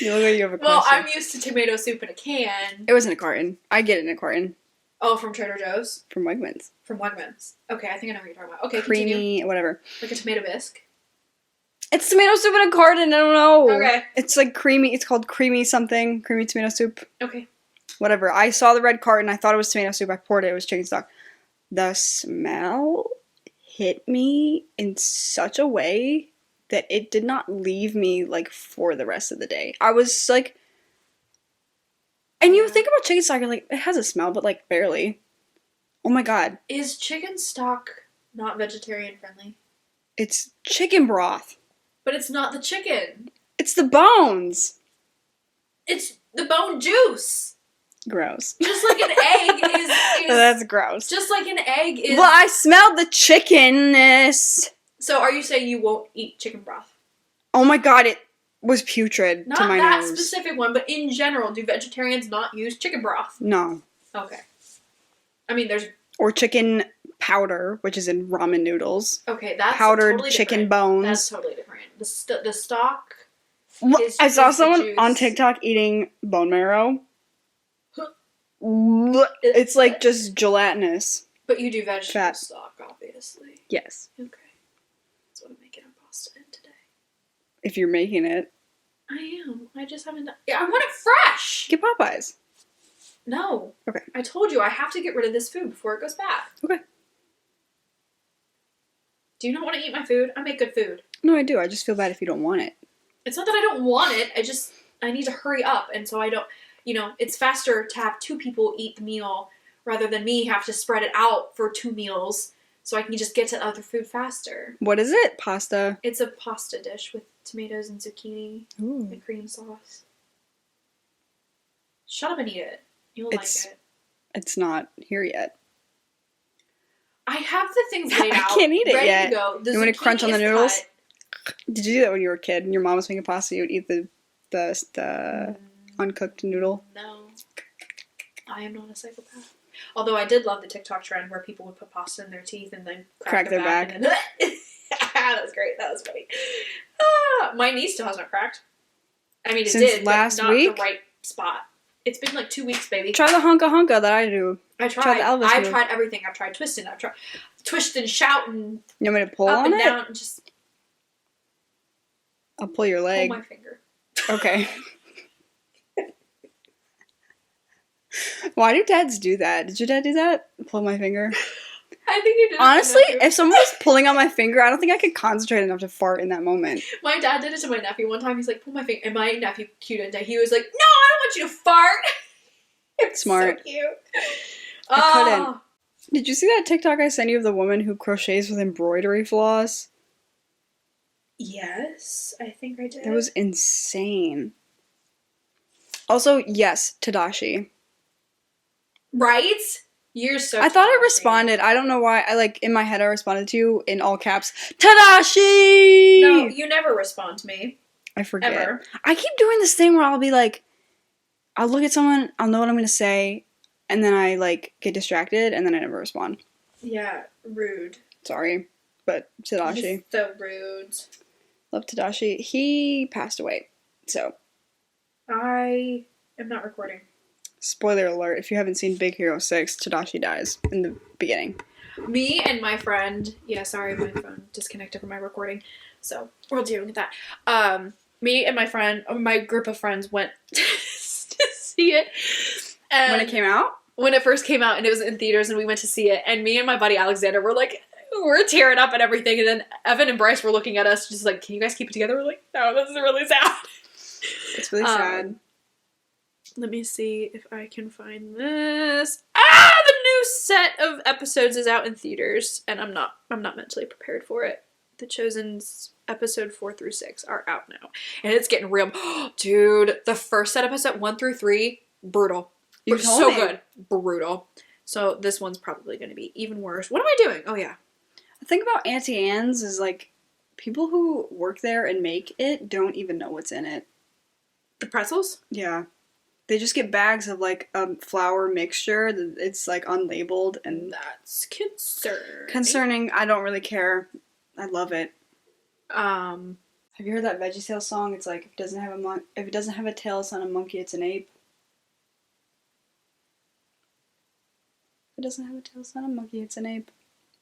You look like you have a question. Well, I'm used to tomato soup in a can. It wasn't a carton. I get it in a carton. Oh, from Trader Joe's? From Wegmans. From Wegmans. Okay, I think I know what you're talking about. Okay, Creamy, continue. whatever. Like a tomato bisque? It's tomato soup in a carton. I don't know. Okay. It's like creamy. It's called creamy something. Creamy tomato soup. Okay. Whatever. I saw the red carton. I thought it was tomato soup. I poured it. It was chicken stock. The smell hit me in such a way that it did not leave me, like, for the rest of the day. I was, like... And you think about chicken stock, you're like, it has a smell, but, like, barely. Oh my god. Is chicken stock not vegetarian friendly? It's chicken broth. But it's not the chicken. It's the bones. It's the bone juice. Gross. Just like an egg is That's gross. just like an egg is... Well, I smelled the chickenness. So are you saying you won't eat chicken broth? Oh my god, it was putrid Not to my that nose. specific one, but in general, do vegetarians not use chicken broth? No. Okay. I mean, there's... Or chicken powder, which is in ramen noodles. Okay, that's Powdered totally chicken different. bones. That's totally different. The stock... I saw is the someone juice. on TikTok eating bone marrow. It's like just gelatinous. But you do vegetable Fat. stock, obviously. Yes. Okay. That's what I'm making a pasta in today. If you're making it. I am. I just haven't done... Yeah, I want it fresh! Get Popeyes. No. Okay. I told you I have to get rid of this food before it goes bad. Okay. Do you not want to eat my food? I make good food. No, I do. I just feel bad if you don't want it. It's not that I don't want it. I need to hurry up, and so I don't... it's faster to have 2 people eat the meal rather than me have to spread it out for 2 meals so I can just get to other food faster. What is it? Pasta? It's a pasta dish with tomatoes and zucchini Ooh. and cream sauce. Shut up and eat it. You'll like it. It's not here yet. I have the things laid I out. can't eat it ready yet. To go. The You want to crunch on the zucchini is noodles? cut. Did you do that when you were a kid and your mom was making pasta? You would eat the uncooked noodle? No. I am not a psychopath. Although I did love the TikTok trend where people would put pasta in their teeth and then crack their back. And then that was great. That was funny. My knee still hasn't cracked. I mean, it Since did, last but not week? the right spot. It's been like 2 weeks, baby. Try the hunka hunka that I do. I tried. the Elvis I've move. tried everything. I've tried twisting. I've tried twisting, shouting, You want me to pull up on and it? down, and just I'll pull your leg. pull my finger. Okay. Why do dads do that? Did your dad do that? Pull my finger? I think you did. Honestly, if someone was pulling on my finger, I don't think I could concentrate enough to fart in that moment. My dad did it to my nephew one time. He's like, pull my finger. And my nephew, cute and he was like, no, I don't want you to fart. It's Smart. so cute. I couldn't. Did you see that TikTok I sent you of the woman who crochets with embroidery floss? Yes, I think I did. It was insane. Also, yes, Tadashi. Right? You're so I thought I Tadashi. responded. I don't know why. In my head, I responded to you in all caps. Tadashi! No, you never respond to me. I forget. Ever. I keep doing this thing where I'll be like, I'll look at someone, I'll know what I'm going to say, and then I, get distracted, and then I never respond. Yeah, rude. Sorry, but Tadashi. He's so rude. Love Tadashi. He passed away, so. I am not recording. Spoiler alert, if you haven't seen Big Hero 6, Tadashi dies in the beginning. Me and my friend, my phone disconnected from my recording, so we're dealing with that. Me and my friend, my group of friends went to see it. And When it came out? when it first came out and it was in theaters and we went to see it, and me and my buddy Alexander we're tearing up and everything, and then Evan and Bryce were looking at us just like, can you guys keep it together? We're like, no, this is really sad. It's really sad. Let me see if I can find this. The new set of episodes is out in theaters, and I'm not mentally prepared for it. The Chosen's episode 4 through 6 are out now, and it's getting real. Dude, the first set episode 1 through 3, brutal. You But told so me. good, brutal. So this one's probably going to be even worse. What am I doing? Oh yeah. The thing about Auntie Anne's is, people who work there and make it don't even know what's in it. The pretzels? Yeah. They just get bags of, a flour mixture that it's, unlabeled, and That's concerning. concerning. I don't really care. I love it. Have Have you heard that VeggieTales song? It's like, if it doesn't have a tail, it's not a monkey, it's an ape. If it doesn't have a tail, it's not a monkey, it's an ape.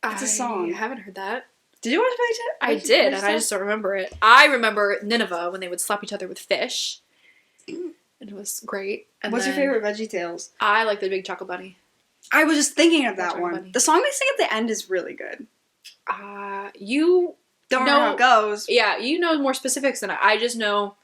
It's a song. I haven't heard that. Did you watch VeggieTales? I did, and I just don't remember it. I remember Nineveh when they would slap each other with fish. And it was great. And What's your favorite VeggieTales? I like the Big Chocolate Bunny. I was just thinking of that Chocolate one. Bunny. The song they sing at the end is really good. You Don't know how it goes. Yeah, you know more specifics than I just know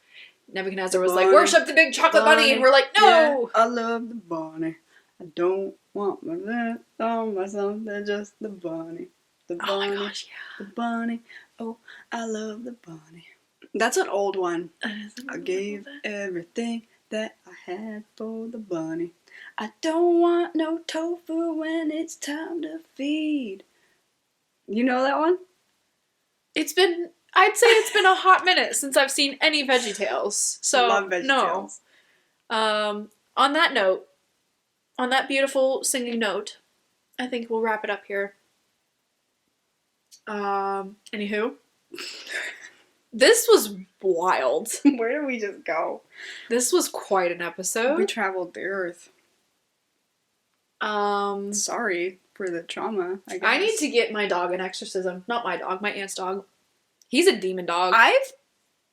Nebuchadnezzar was like, Bunny, worship the Big Chocolate Bunny, and we're like, no! Yeah, I love the bunny. I don't want my left on myself, they're just the bunny. The bunny. Oh my gosh, yeah. The bunny. Oh, I love the bunny. That's an old one. I gave everything that I had for the bunny. I don't want no tofu when it's time to feed. You know that one? I'd say it's been a hot minute since I've seen any VeggieTales. So, Love VeggieTales. no. On that note, on that beautiful singing note, I think we'll wrap it up here. Anywho. This was wild. Where did we just go? This was quite an We episode. traveled the earth. Sorry for the trauma, I guess. I need to get my dog an exorcism. Not my dog, my aunt's dog. He's a demon dog. I've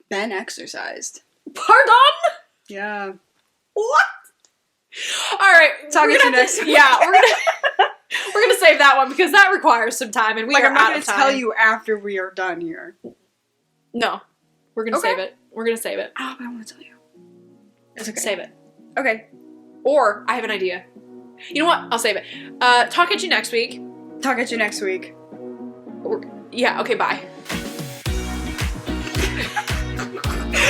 been exercised. Pardon? Yeah. What? All right, Talk we're to you gonna next have to- week. Yeah, we're gonna save that one because that requires some time, and we Like, are I'm not out going of to time. tell you after we are done here. No, we're gonna Okay. save it. We're gonna save it. Oh, but I want to tell you. It's okay. Save it. Okay. Or I have an idea. You know what? I'll save it. Talk at you next week. Talk at you next week. Yeah. Okay. Bye.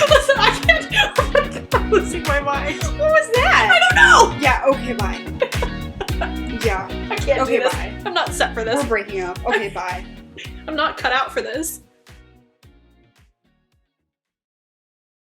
Listen, I can't. I'm losing my mind. What was that? I don't know. Yeah, okay, bye. Yeah. I can't Okay, do this. bye. I'm not set for this. We're breaking up. Okay, bye. I'm not cut out for this.